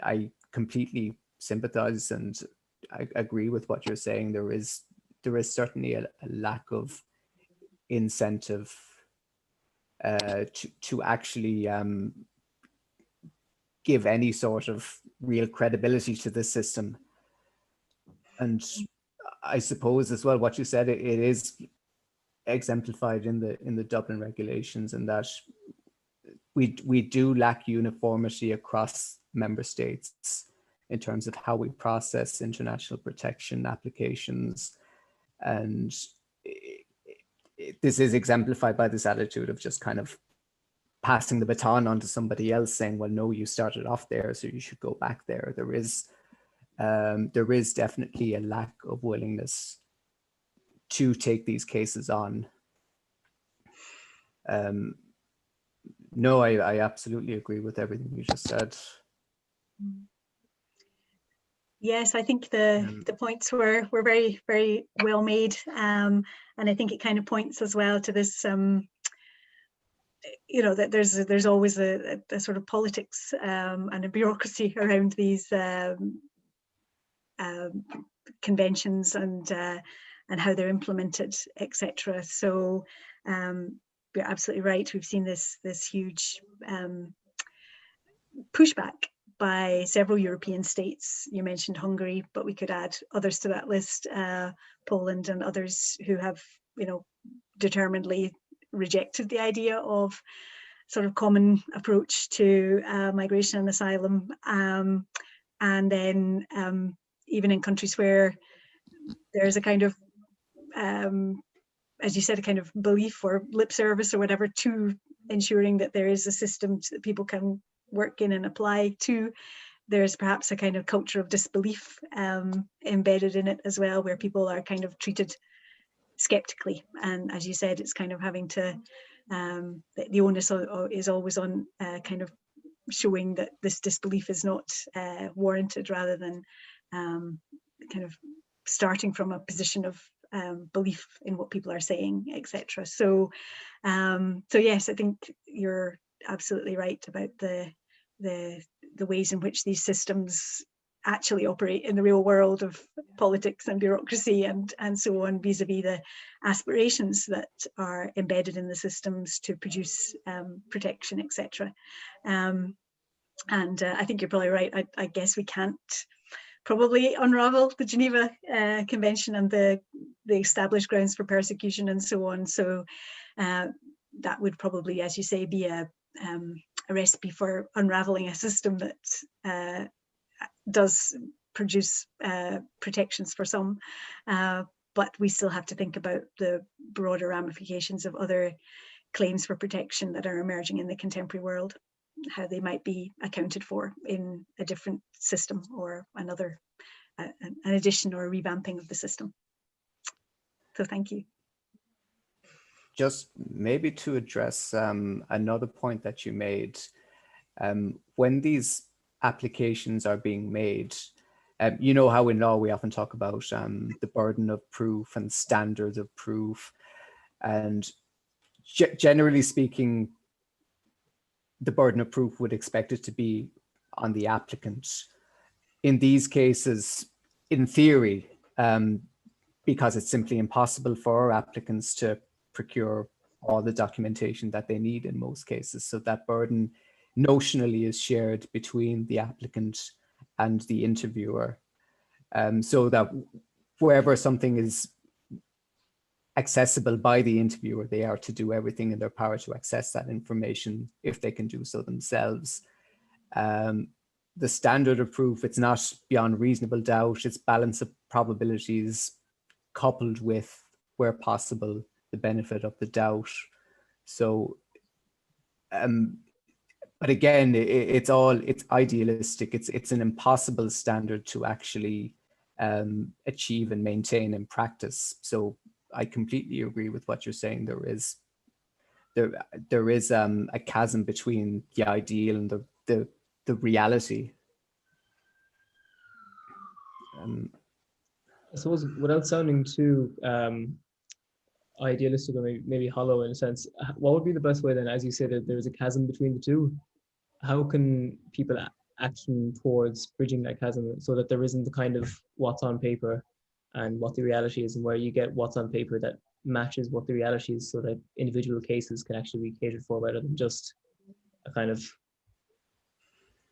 I completely sympathize, and I agree with what you're saying. There is certainly a lack of incentive to actually give any sort of real credibility to the system. And I suppose as well, what you said, it is exemplified in the Dublin regulations, and that we do lack uniformity across member states in terms of how we process international protection applications. And this is exemplified by this attitude of just kind of passing the baton on to somebody else, saying, well, no, you started off there, so you should go back there. There is definitely a lack of willingness to take these cases on. No, I absolutely agree with everything you just said. Yes, I think the points were very, very well made, and I think it kind of points as well to this, you know, that there's always a sort of politics and a bureaucracy around these conventions and how they're implemented, etc. So you're absolutely right. We've seen this huge pushback by several European states. You mentioned Hungary, but we could add others to that list, Poland and others who have, you know, determinedly rejected the idea of sort of common approach to migration and asylum. And then even in countries where there's a kind of, as you said, a kind of belief or lip service or whatever to ensuring that there is a system that people can work in and apply to, there's perhaps a kind of culture of disbelief embedded in it as well, where people are kind of treated skeptically. And as you said, it's kind of having to, the onus is always on kind of showing that this disbelief is not warranted, rather than kind of starting from a position of belief in what people are saying, etc. So yes, I think you're absolutely right about the ways in which these systems actually operate in the real world of politics and bureaucracy and so on, vis-a-vis the aspirations that are embedded in the systems to produce protection, etc. And I think you're probably right. I guess we can't probably unravel the Geneva Convention and the established grounds for persecution and so on. So that would probably, as you say, be a recipe for unraveling a system that does produce protections for some, but we still have to think about the broader ramifications of other claims for protection that are emerging in the contemporary world, how they might be accounted for in a different system or another, an addition or a revamping of the system. So thank you. Just maybe to address another point that you made, when these applications are being made, you know how in law we often talk about the burden of proof and standards of proof, and generally speaking, the burden of proof would expect it to be on the applicant. In these cases, in theory, because it's simply impossible for applicants to procure all the documentation that they need in most cases. So that burden notionally is shared between the applicant and the interviewer. So that wherever something is accessible by the interviewer, they are to do everything in their power to access that information if they can do so themselves. The standard of proof, it's not beyond reasonable doubt, it's balance of probabilities coupled with, where possible, the benefit of the doubt. So, but again, it's idealistic. It's an impossible standard to actually achieve and maintain in practice. So I completely agree with what you're saying. There is a chasm between the ideal and the reality. I suppose without sounding too idealistic or maybe hollow in a sense, what would be the best way then, as you say, that there's a chasm between the two? How can people action towards bridging that chasm so that there isn't the kind of what's on paper and what the reality is, and where you get what's on paper that matches what the reality is, so that individual cases can actually be catered for rather than just a kind of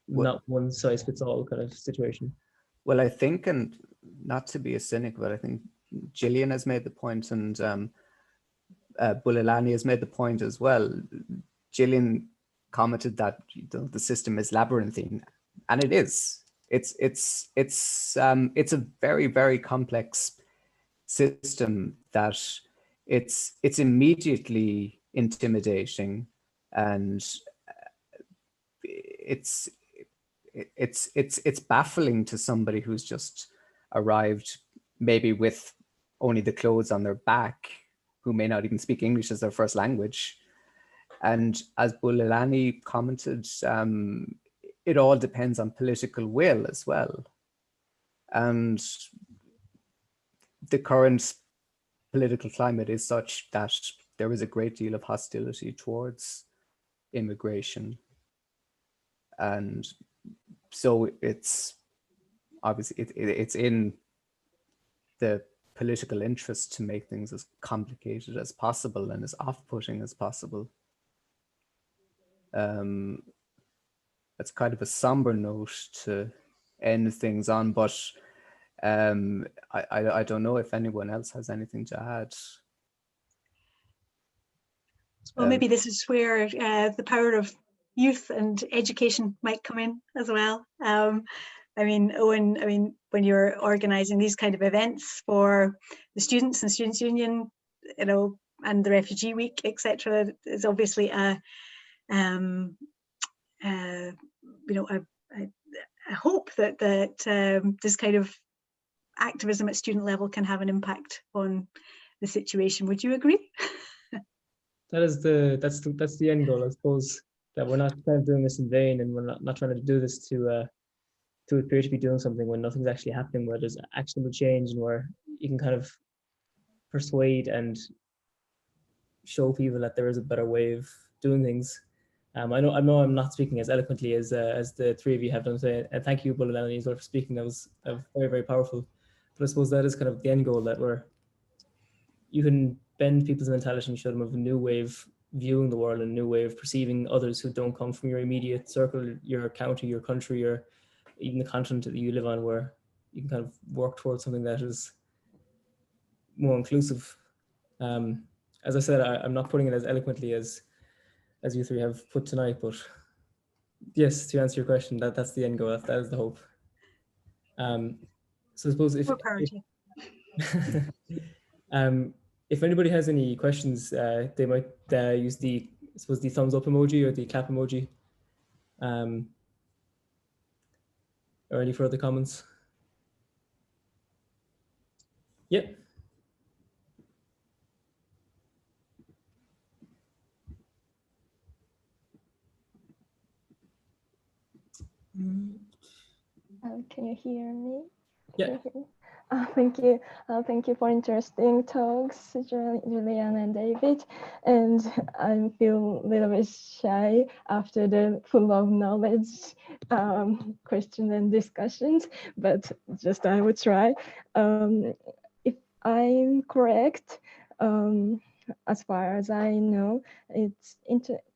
not one size fits all kind of situation? Well, I think, and not to be a cynic, but I think Gillian has made the point, and Bulelani has made the point as well. Gillian commented that the system is labyrinthine, and it is. It's a very, very complex system that it's immediately intimidating. And it's baffling to somebody who's just arrived, maybe with only the clothes on their back, who may not even speak English as their first language. And as Bulelani commented, it all depends on political will as well. And the current political climate is such that there is a great deal of hostility towards immigration. And so it's obviously, it's in the political interest to make things as complicated as possible and as off-putting as possible. It's kind of a somber note to end things on, but I don't know if anyone else has anything to add. Well, maybe this is where the power of youth and education might come in as well. I mean, Owen, when you're organising these kind of events for the students and Students' Union, you know, and the Refugee Week, etc., is obviously a you know, a hope that this kind of activism at student level can have an impact on the situation. Would you agree? That's the end goal, I suppose, that we're not kind of doing this in vain, and we're not trying to do this to appear to be doing something when nothing's actually happening, where there's actionable change and where you can kind of persuade and show people that there is a better way of doing things. I know I'm not speaking as eloquently as the three of you have done today, and thank you, Bulelani, as well, for speaking. That was very, very powerful. But I suppose that is kind of the end goal, that you can bend people's mentality and show them of a new way of viewing the world, and a new way of perceiving others who don't come from your immediate circle, your county, your country, or even the continent that you live on, where you can kind of work towards something that is more inclusive. As I said, I'm not putting it as eloquently as you three have put tonight, but yes, to answer your question, that's the end goal. That is the hope. So I suppose if anybody has any questions, they might use the thumbs up emoji or the clap emoji. Or any further comments? Yep. Can you hear me? Yeah. Thank you. Thank you for interesting talks, Julian and David. And I feel a little bit shy after the full of knowledge questions and discussions, but just I would try. If I'm correct, as far as I know, it's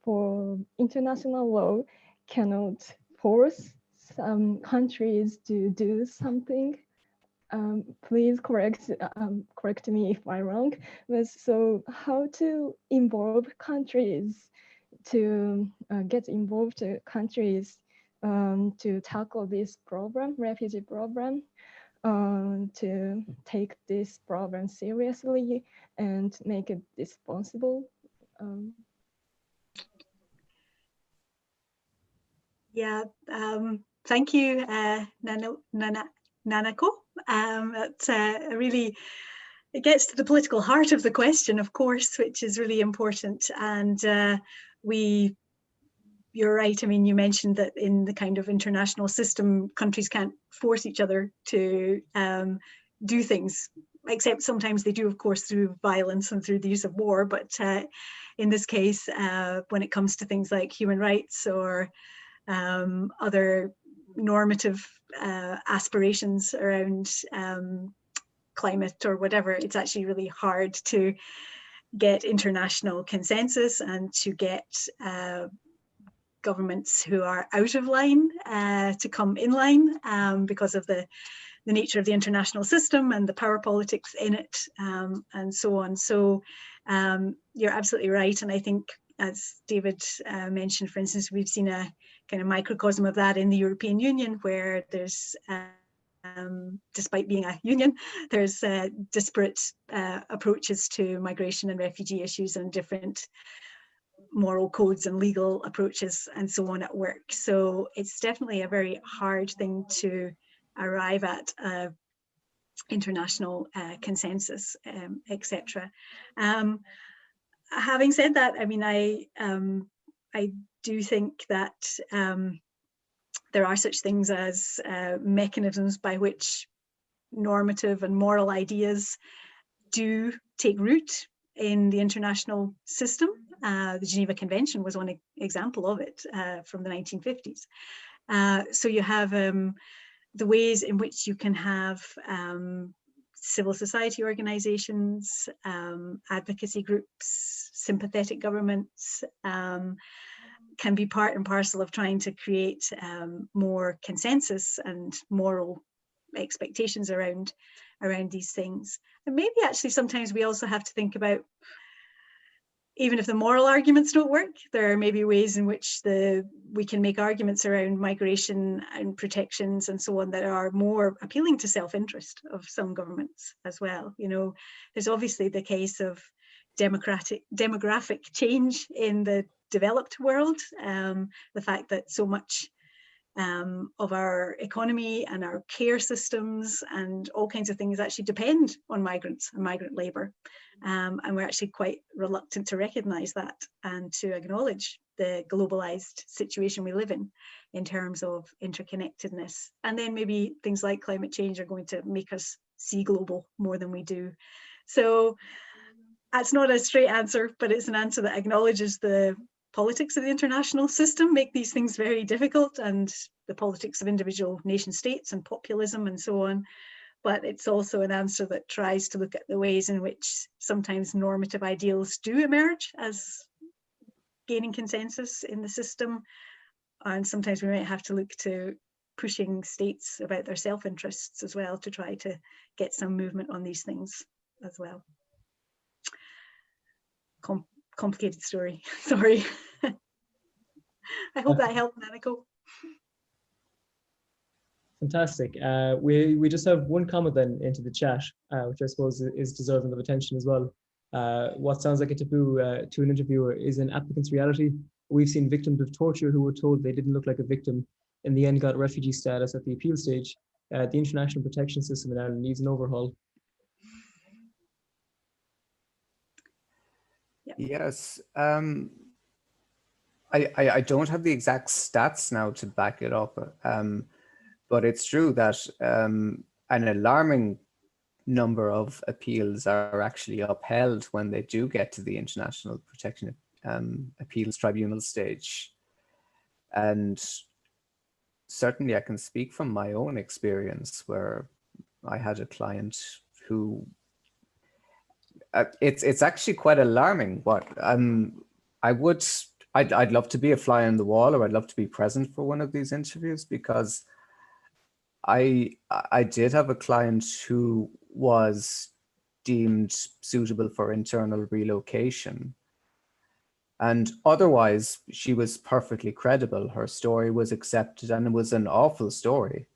for international law cannot force some countries to do something. Please correct me if I'm wrong. But so how to involve countries to get involved countries to tackle this problem, refugee problem, to take this problem seriously and make it responsible. Yeah, thank you, Nanako. That's really, it gets to the political heart of the question, of course, which is really important. And you're right. I mean, you mentioned that in the kind of international system, countries can't force each other to do things, except sometimes they do, of course, through violence and through the use of war. But in this case, when it comes to things like human rights or other normative aspirations around climate or whatever, it's actually really hard to get international consensus and to get governments who are out of line to come in line because of the nature of the international system and the power politics in it, and so on. So you're absolutely right. And I think, as David mentioned, for instance, we've seen a kind of microcosm of that in the European Union, where there's, despite being a union, there's disparate approaches to migration and refugee issues and different moral codes and legal approaches and so on at work. So it's definitely a very hard thing to arrive at international consensus, etc. Having said that, I mean, I do think that there are such things as mechanisms by which normative and moral ideas do take root in the international system. The Geneva Convention was one example of it from the 1950s. So you have the ways in which you can have civil society organizations, advocacy groups, sympathetic governments, can be part and parcel of trying to create more consensus and moral expectations around these things. And maybe actually sometimes we also have to think about, even if the moral arguments don't work, there are maybe ways in which we can make arguments around migration and protections and so on that are more appealing to self-interest of some governments as well. You know, there's obviously the case of demographic change in the developed world, the fact that so much of our economy and our care systems and all kinds of things actually depend on migrants and migrant labour. And we're actually quite reluctant to recognise that and to acknowledge the globalised situation we live in terms of interconnectedness. And then maybe things like climate change are going to make us see global more than we do. So that's not a straight answer, but it's an answer that acknowledges the politics of the international system make these things very difficult, and the politics of individual nation states and populism and so on. But it's also an answer that tries to look at the ways in which sometimes normative ideals do emerge as gaining consensus in the system. And sometimes we might have to look to pushing states about their self-interests as well to try to get some movement on these things as well. Complicated story, sorry. I hope that helped, Nanako. Fantastic. We just have one comment then into the chat, which I suppose is deserving of attention as well. What sounds like a taboo to an interviewer is an applicant's reality. We've seen victims of torture who were told they didn't look like a victim, in the end got refugee status at the appeal stage. The international protection system in Ireland needs an overhaul. Yes. I don't have the exact stats now to back it up, but it's true that an alarming number of appeals are actually upheld when they do get to the International Protection Appeals Tribunal stage. And certainly I can speak from my own experience where I had a client who it's actually quite alarming. What I'd love to be a fly on the wall, or I'd love to be present for one of these interviews, because I did have a client who was deemed suitable for internal relocation, and otherwise she was perfectly credible. Her story was accepted, and it was an awful story.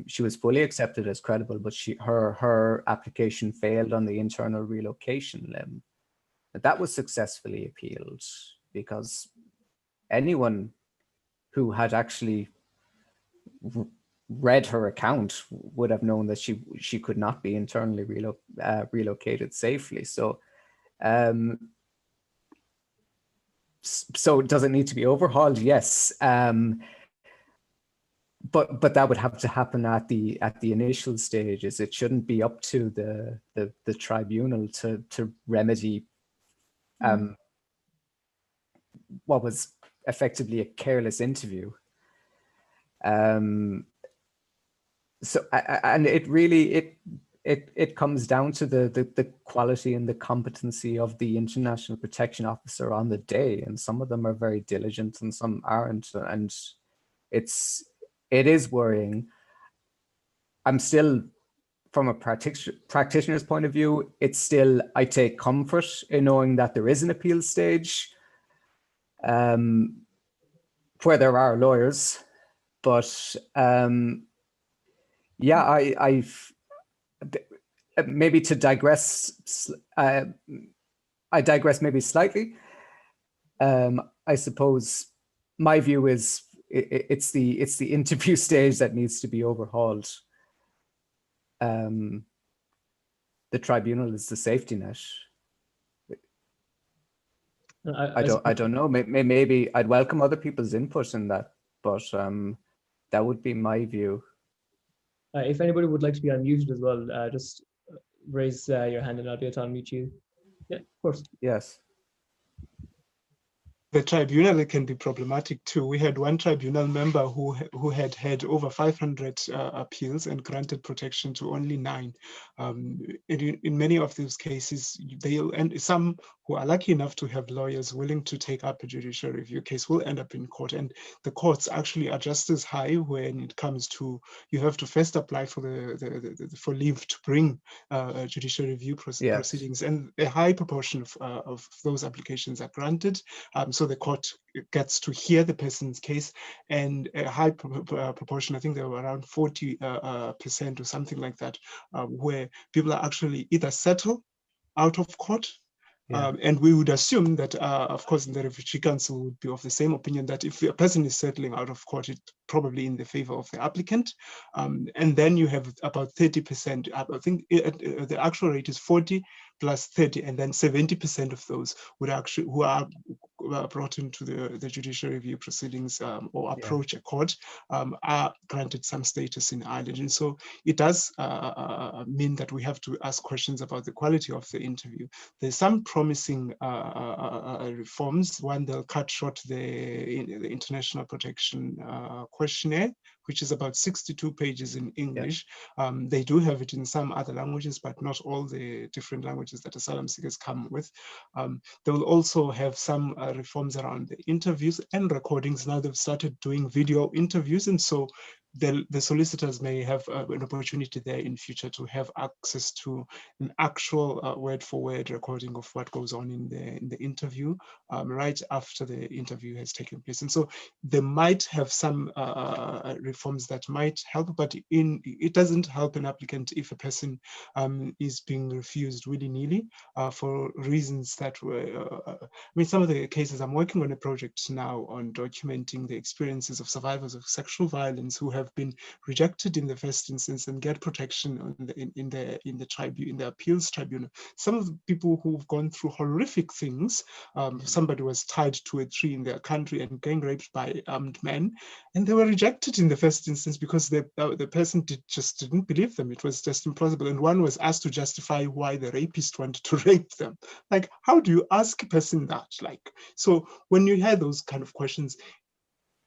She was fully accepted as credible, but her application failed on the internal relocation limb. That was successfully appealed, because anyone who had actually read her account would have known that she could not be internally relocated safely. So so does it need to be overhauled? Yes. But that would have to happen at the initial stages. It shouldn't be up to the tribunal to remedy what was effectively a careless interview. So and it really it comes down to the quality and the competency of the international protection officer on the day, and some of them are very diligent and some aren't, and it is worrying. I'm still, from a practitioner's point of view, I take comfort in knowing that there is an appeal stage where there are lawyers. But yeah, I've maybe to digress, I digress maybe slightly. I suppose my view is it's the interview stage that needs to be overhauled. The tribunal is the safety net. I don't know. Maybe I'd welcome other people's input in that, but that would be my view. If anybody would like to be unmuted as well, just raise your hand and I'll be able to unmute you. Yeah, of course. Yes. The tribunal can be problematic too. We had one tribunal member who had had over 500 appeals and granted protection to only 9. In many of those cases, and some who are lucky enough to have lawyers willing to take up a judicial review case will end up in court. And the courts actually are just as high when it comes to, you have to first apply for for leave to bring judicial review proceedings, and a high proportion of those applications are granted. So the court gets to hear the person's case, and a high proportion, I think there were around 40% or something like that, where people are actually either settle out of court. Yeah. And we would assume that, of course, the Refugee Council would be of the same opinion that if a person is settling out of court, it's probably in the favor of the applicant. And then you have about 30%. I think the actual rate is 40 plus 30, and then 70% of those would actually, who are brought into the judicial review proceedings or approach a court, are granted some status in Ireland. And so it does mean that we have to ask questions about the quality of the interview. There's some promising reforms. One, they'll cut short the international protection questionnaire, which is about 62 pages in English. Yeah. They do have it in some other languages, but not all the different languages that asylum seekers come with. They will also have some reforms around the interviews and recordings. Now they've started doing video interviews, and so the solicitors may have an opportunity there in future to have access to an actual word-for-word recording of what goes on in the interview right after the interview has taken place. And so they might have some reforms that might help, but it doesn't help an applicant if a person is being refused willy-nilly for reasons that were, I mean, some of the cases, I'm working on a project now on documenting the experiences of survivors of sexual violence who have been rejected in the first instance and get protection in the appeals tribunal. Some of the people who've gone through horrific things, somebody was tied to a tree in their country and gang raped by armed men, and they were rejected in the first instance because the person just didn't believe them. It was just implausible, and one was asked to justify why the rapist wanted to rape them. Like, how do you ask a person that? Like, so when you hear those kind of questions,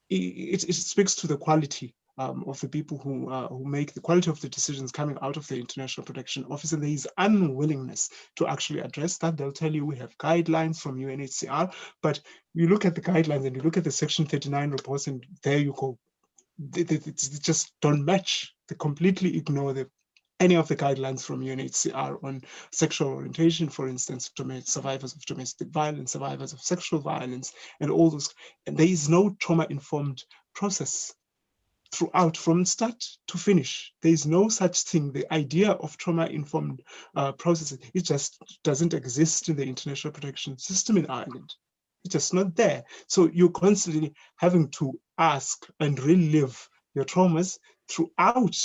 it speaks to the quality of the people who make the quality of the decisions coming out of the International Protection Office, and there is unwillingness to actually address that. They'll tell you we have guidelines from UNHCR, but you look at the guidelines and you look at the Section 39 reports, and there you go. They just don't match. They completely ignore any of the guidelines from UNHCR on sexual orientation, for instance, survivors of domestic violence, survivors of sexual violence, and all those. And there is no trauma-informed process throughout, from start to finish. There is no such thing. The idea of trauma-informed processes, it just doesn't exist in the international protection system in Ireland. It's just not there. So you're constantly having to ask and relive your traumas throughout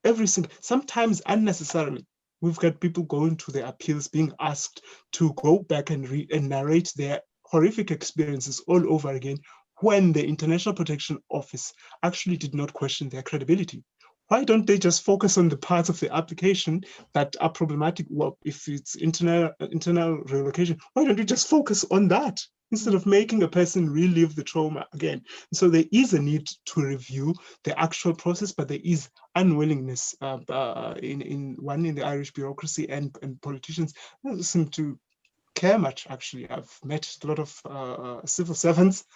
every single, sometimes unnecessarily. We've got people going to the appeals being asked to go back and narrate their horrific experiences all over again, when the International Protection Office actually did not question their credibility. Why don't they just focus on the parts of the application that are problematic? Well, if it's internal relocation, why don't you just focus on that instead of making a person relive the trauma again? So there is a need to review the actual process, but there is unwillingness in the Irish bureaucracy and politicians don't seem to care much. Actually, I've met a lot of civil servants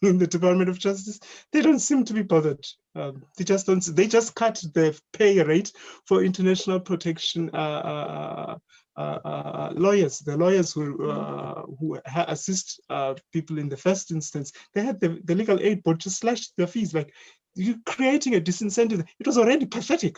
in the Department of Justice. They don't seem to be bothered. They just don't. They just cut the pay rate for international protection lawyers. The lawyers who assist people in the first instance, they had the legal aid board just slashed their fees. Like, you're creating a disincentive. It was already pathetic,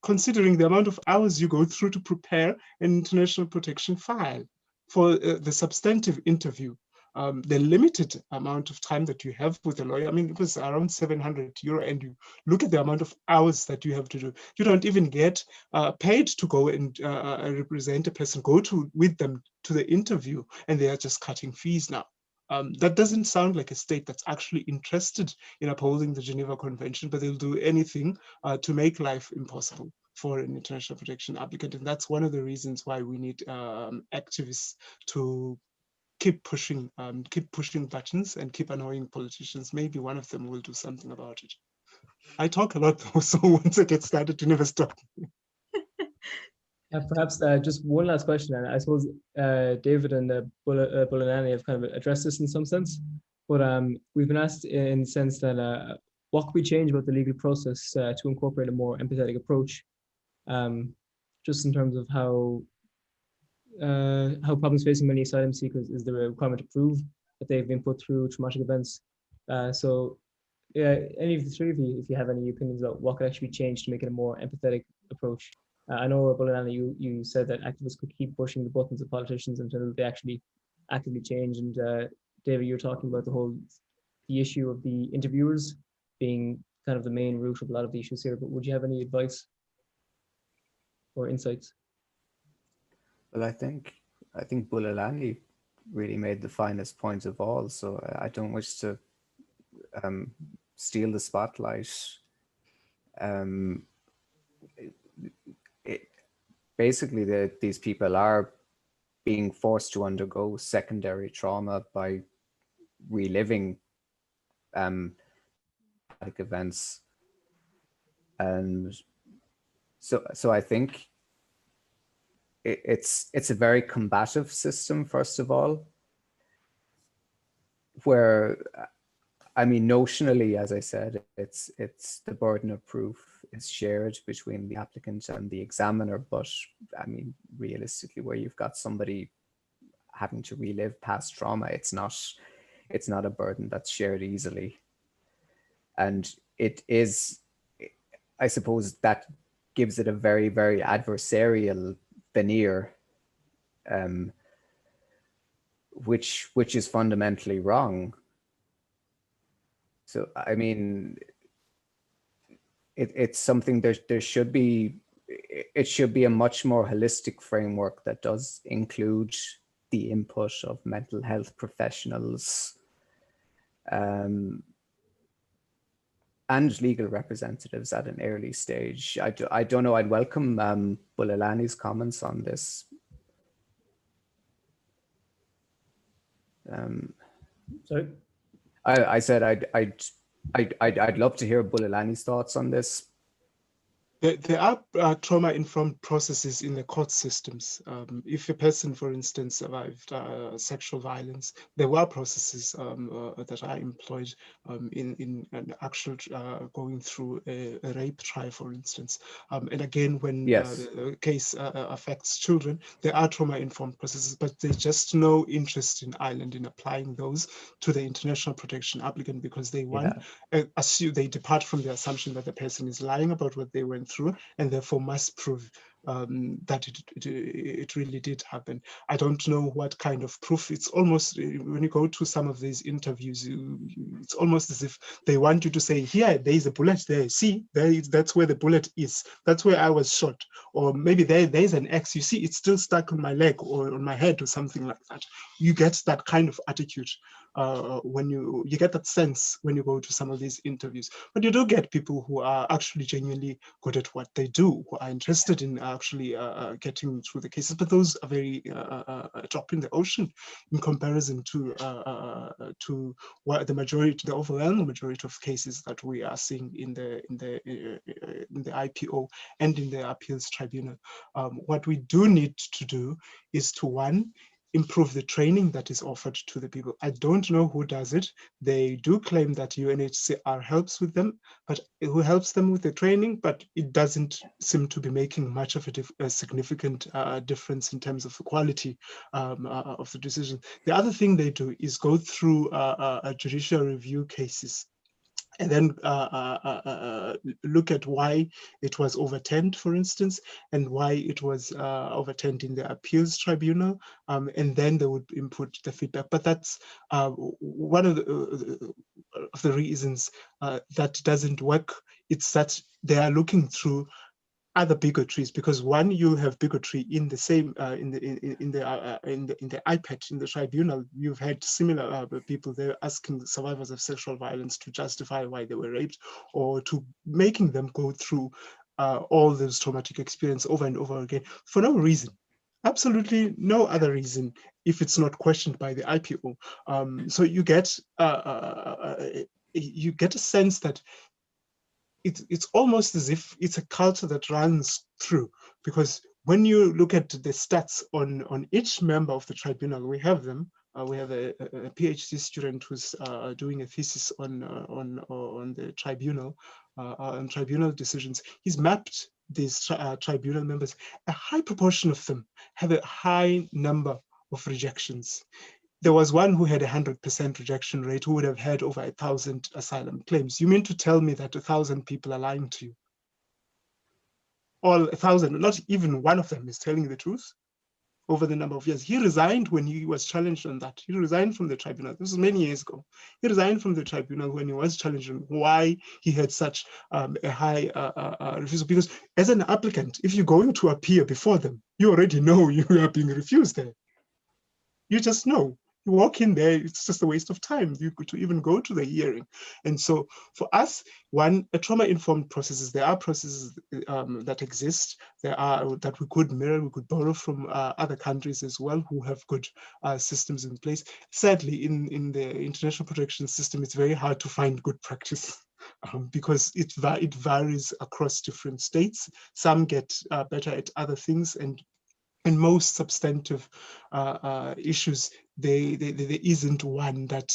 considering the amount of hours you go through to prepare an international protection file for the substantive interview. the limited amount of time that you have with a lawyer. I mean, it was around €700, and you look at the amount of hours that you have to do. You don't even get paid to go and represent a person, go with them to the interview, and they are just cutting fees now. That doesn't sound like a state that's actually interested in upholding the Geneva Convention, but they'll do anything to make life impossible for an international protection applicant. And that's one of the reasons why we need activists to keep pushing buttons and keep annoying politicians. Maybe one of them will do something about it. I talk a lot though, so once I get started, you never stop. Perhaps just one last question, and I suppose David and Bulanani have kind of addressed this in some sense, but we've been asked in the sense that what could we change about the legal process to incorporate a more empathetic approach, just in terms of how problems facing many asylum seekers is there a requirement to prove that they've been put through traumatic events. So any of the three of you, if you have any opinions about what could actually be changed to make it a more empathetic approach. I know, Bolana, you said that activists could keep pushing the buttons of politicians until they actually actively change. And David, you're talking about the issue of the interviewers being kind of the main root of a lot of the issues here. But would you have any advice or insights? Well, I think Bulalani really made the finest point of all. So I don't wish to steal the spotlight. Basically, these people are being forced to undergo secondary trauma by reliving traumatic events, and so I think it's a very combative system, first of all, where, I mean, notionally, as I said, it's the burden of proof is shared between the applicant and the examiner, but I mean, realistically, where you've got somebody having to relive past trauma, it's not a burden that's shared easily. And it is, I suppose, that gives it a very, very adversarial veneer, which is fundamentally wrong. So, I mean, it's something there should be, it should be a much more holistic framework that does include the input of mental health professionals and legal representatives at an early stage. I don't know, I'd welcome Bulalani's comments on this. Sorry? I said I'd love to hear Bulalani's thoughts on this. There are trauma-informed processes in the court systems. If a person, for instance, survived sexual violence, there were processes that are employed in an actual going through a rape trial, for instance. And again, when the case affects children, there are trauma-informed processes, but there's just no interest in Ireland in applying those to the international protection applicant, because they assume, they depart from the assumption that the person is lying about what they went through, and therefore must prove that it really did happen. I don't know what kind of proof. It's almost, when you go to some of these interviews, it's almost as if they want you to say, here, there's a bullet there. See, that's where the bullet is. That's where I was shot. Or maybe there's an X. You see, it's still stuck on my leg or on my head or something like that. You get that kind of attitude when you get that sense when you go to some of these interviews. But you do get people who are actually genuinely good at what they do, who are interested in actually getting through the cases. But those are very a drop in the ocean in comparison to what the overwhelming majority of cases that we are seeing in the IPO and in the appeals tribunal. What we do need to do is to, one, improve the training that is offered to the people. I don't know who does it. They do claim that UNHCR helps with them, but who helps them with the training, but it doesn't seem to be making much of a significant difference in terms of the quality of the decision. The other thing they do is go through judicial review cases. and then look at why it was overturned, for instance, and why it was overturned in the appeals tribunal, and then they would input the feedback. But that's one of the reasons that doesn't work. It's that they are looking through other bigotries, because one, you have bigotry in the same in the IPAC, in the tribunal. You've had similar people there asking survivors of sexual violence to justify why they were raped, or to making them go through all those traumatic experience over and over again for no reason, absolutely no other reason, if it's not questioned by the IPO. So you get a sense that it's almost as if it's a culture that runs through, because when you look at the stats on each member of the tribunal, we have them. We have a PhD student who's doing a thesis on the tribunal, on tribunal decisions. He's mapped these tribunal members. A high proportion of them have a high number of rejections. There was one who had 100% rejection rate, who would have had over 1,000 asylum claims. You mean to tell me that 1,000 people are lying to you? All 1,000, not even one of them is telling the truth over the number of years. He resigned when he was challenged on that. He resigned from the tribunal. This was many years ago. He resigned from the tribunal when he was challenged on why he had such a high refusal. Because as an applicant, if you're going to appear before them, you already know you are being refused there. You just know. You walk in there, it's just a waste of time to even go to the hearing. And so for us, one, trauma-informed processes, there are processes that exist, there are that we could mirror, we could borrow from other countries as well who have good systems in place. Sadly, in the international protection system, it's very hard to find good practice. Because it varies across different states. Some get better at other things, and most substantive issues, there isn't one that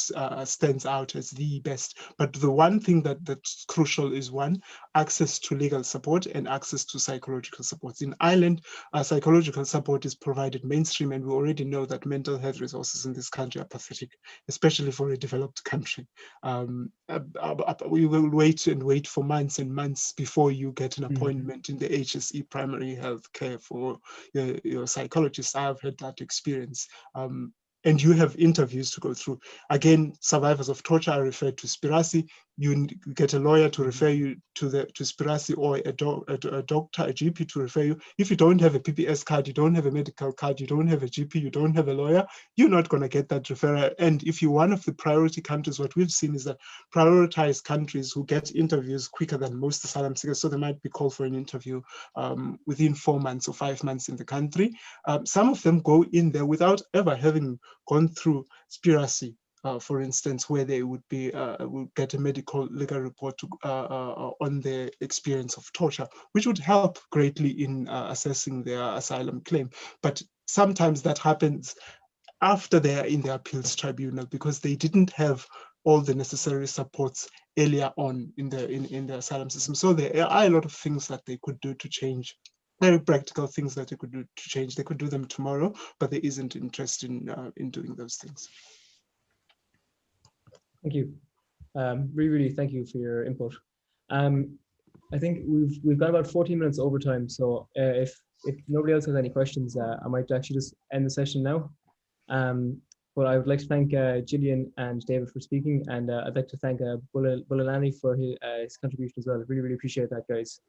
stands out as the best. But the one thing that's crucial is, one, access to legal support and access to psychological support. In Ireland, psychological support is provided mainstream, and we already know that mental health resources in this country are pathetic, especially for a developed country. We will wait for months and months before you get an appointment in the HSE primary health care for your psychologist. I've had that experience. And you have interviews to go through. Again, survivors of torture are referred to Spirasi. You get a lawyer to refer you to Spirasi, or a doctor, a GP to refer you. If you don't have a PPS card, you don't have a medical card, you don't have a GP, you don't have a lawyer, you're not going to get that referral. And if you're one of the priority countries, what we've seen is that prioritized countries who get interviews quicker than most asylum seekers, so they might be called for an interview within 4 months or 5 months in the country. Some of them go in there without ever having gone through Spirasi, for instance, where they would get a medical legal report on their experience of torture, which would help greatly in assessing their asylum claim. But sometimes that happens after they are in the appeals tribunal, because they didn't have all the necessary supports earlier on in the asylum system. So there are a lot of things that they could do to change. Very practical things that they could do to change. They could do them tomorrow, but there isn't interest in doing those things. Thank you. Really thank you for your input. I think we've got about 14 minutes overtime, so if nobody else has any questions, I might actually just end the session now. But I would like to thank Gillian and David for speaking, and I'd like to thank Bulalani for his contribution as well. Really appreciate that, guys.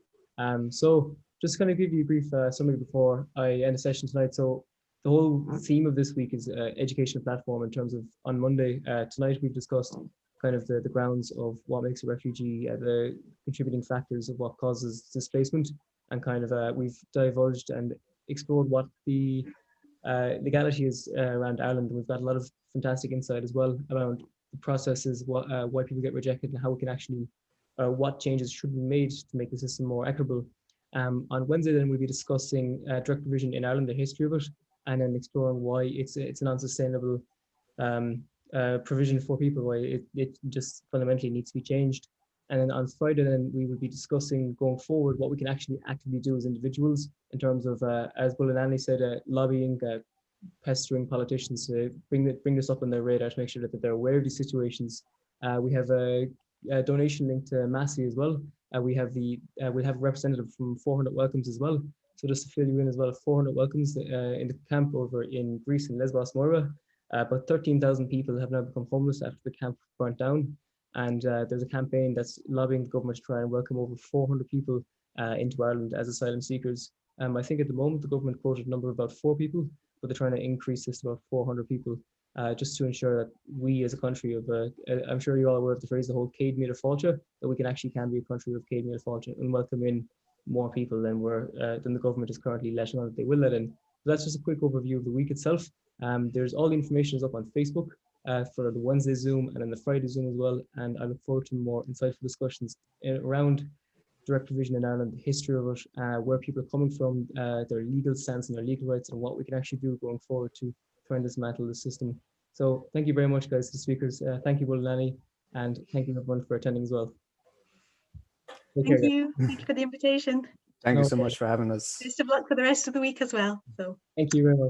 So just kind of give you a brief summary before I end the session tonight. So the whole theme of this week is educational platform, in terms of, on Monday, tonight we've discussed kind of the grounds of what makes a refugee, the contributing factors of what causes displacement, and kind of we've divulged and explored what the legality is around Ireland. We've got a lot of fantastic insight as well around the processes, why people get rejected, and how we can actually, what changes should be made to make the system more equitable. On Wednesday, then we'll be discussing direct provision in Ireland, the history of it, and then exploring why it's an unsustainable provision for people, why it just fundamentally needs to be changed. And then on Friday, then we will be discussing going forward what we can actually actively do as individuals in terms of, as Bulalani said, lobbying, pestering politicians to bring this up on their radar, to make sure that they're aware of these situations. We have donation link to Massey as well. We have we'll have a representative from 400 Welcomes as well. So just to fill you in as well, 400 Welcomes in the camp over in Greece in Lesbos, Moira. About 13,000 people have now become homeless after the camp burnt down. And there's a campaign that's lobbying the government to try and welcome over 400 people into Ireland as asylum seekers. I think at the moment the government quoted a number of about 4 people, but they're trying to increase this to about 400 people, just to ensure that we as a country of, I'm sure you're all aware of the phrase, the whole Céad Míle Fáilte, that we can be a country of Céad Míle Fáilte and welcome in more people than the government is currently letting on that they will let in. So that's just a quick overview of the week itself. There's all the information is up on Facebook for the Wednesday Zoom and then the Friday Zoom as well. And I look forward to more insightful discussions around direct provision in Ireland, the history of it, where people are coming from, their legal stance and their legal rights, and what we can actually do going forward to try and dismantle the system. So thank you very much, guys, to the speakers. Thank you, Bolani, and thank you everyone for attending as well. Thank you. Thank you for the invitation. Thank you so much for having us. Best of luck for the rest of the week as well. So thank you very much.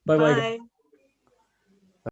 Bye bye.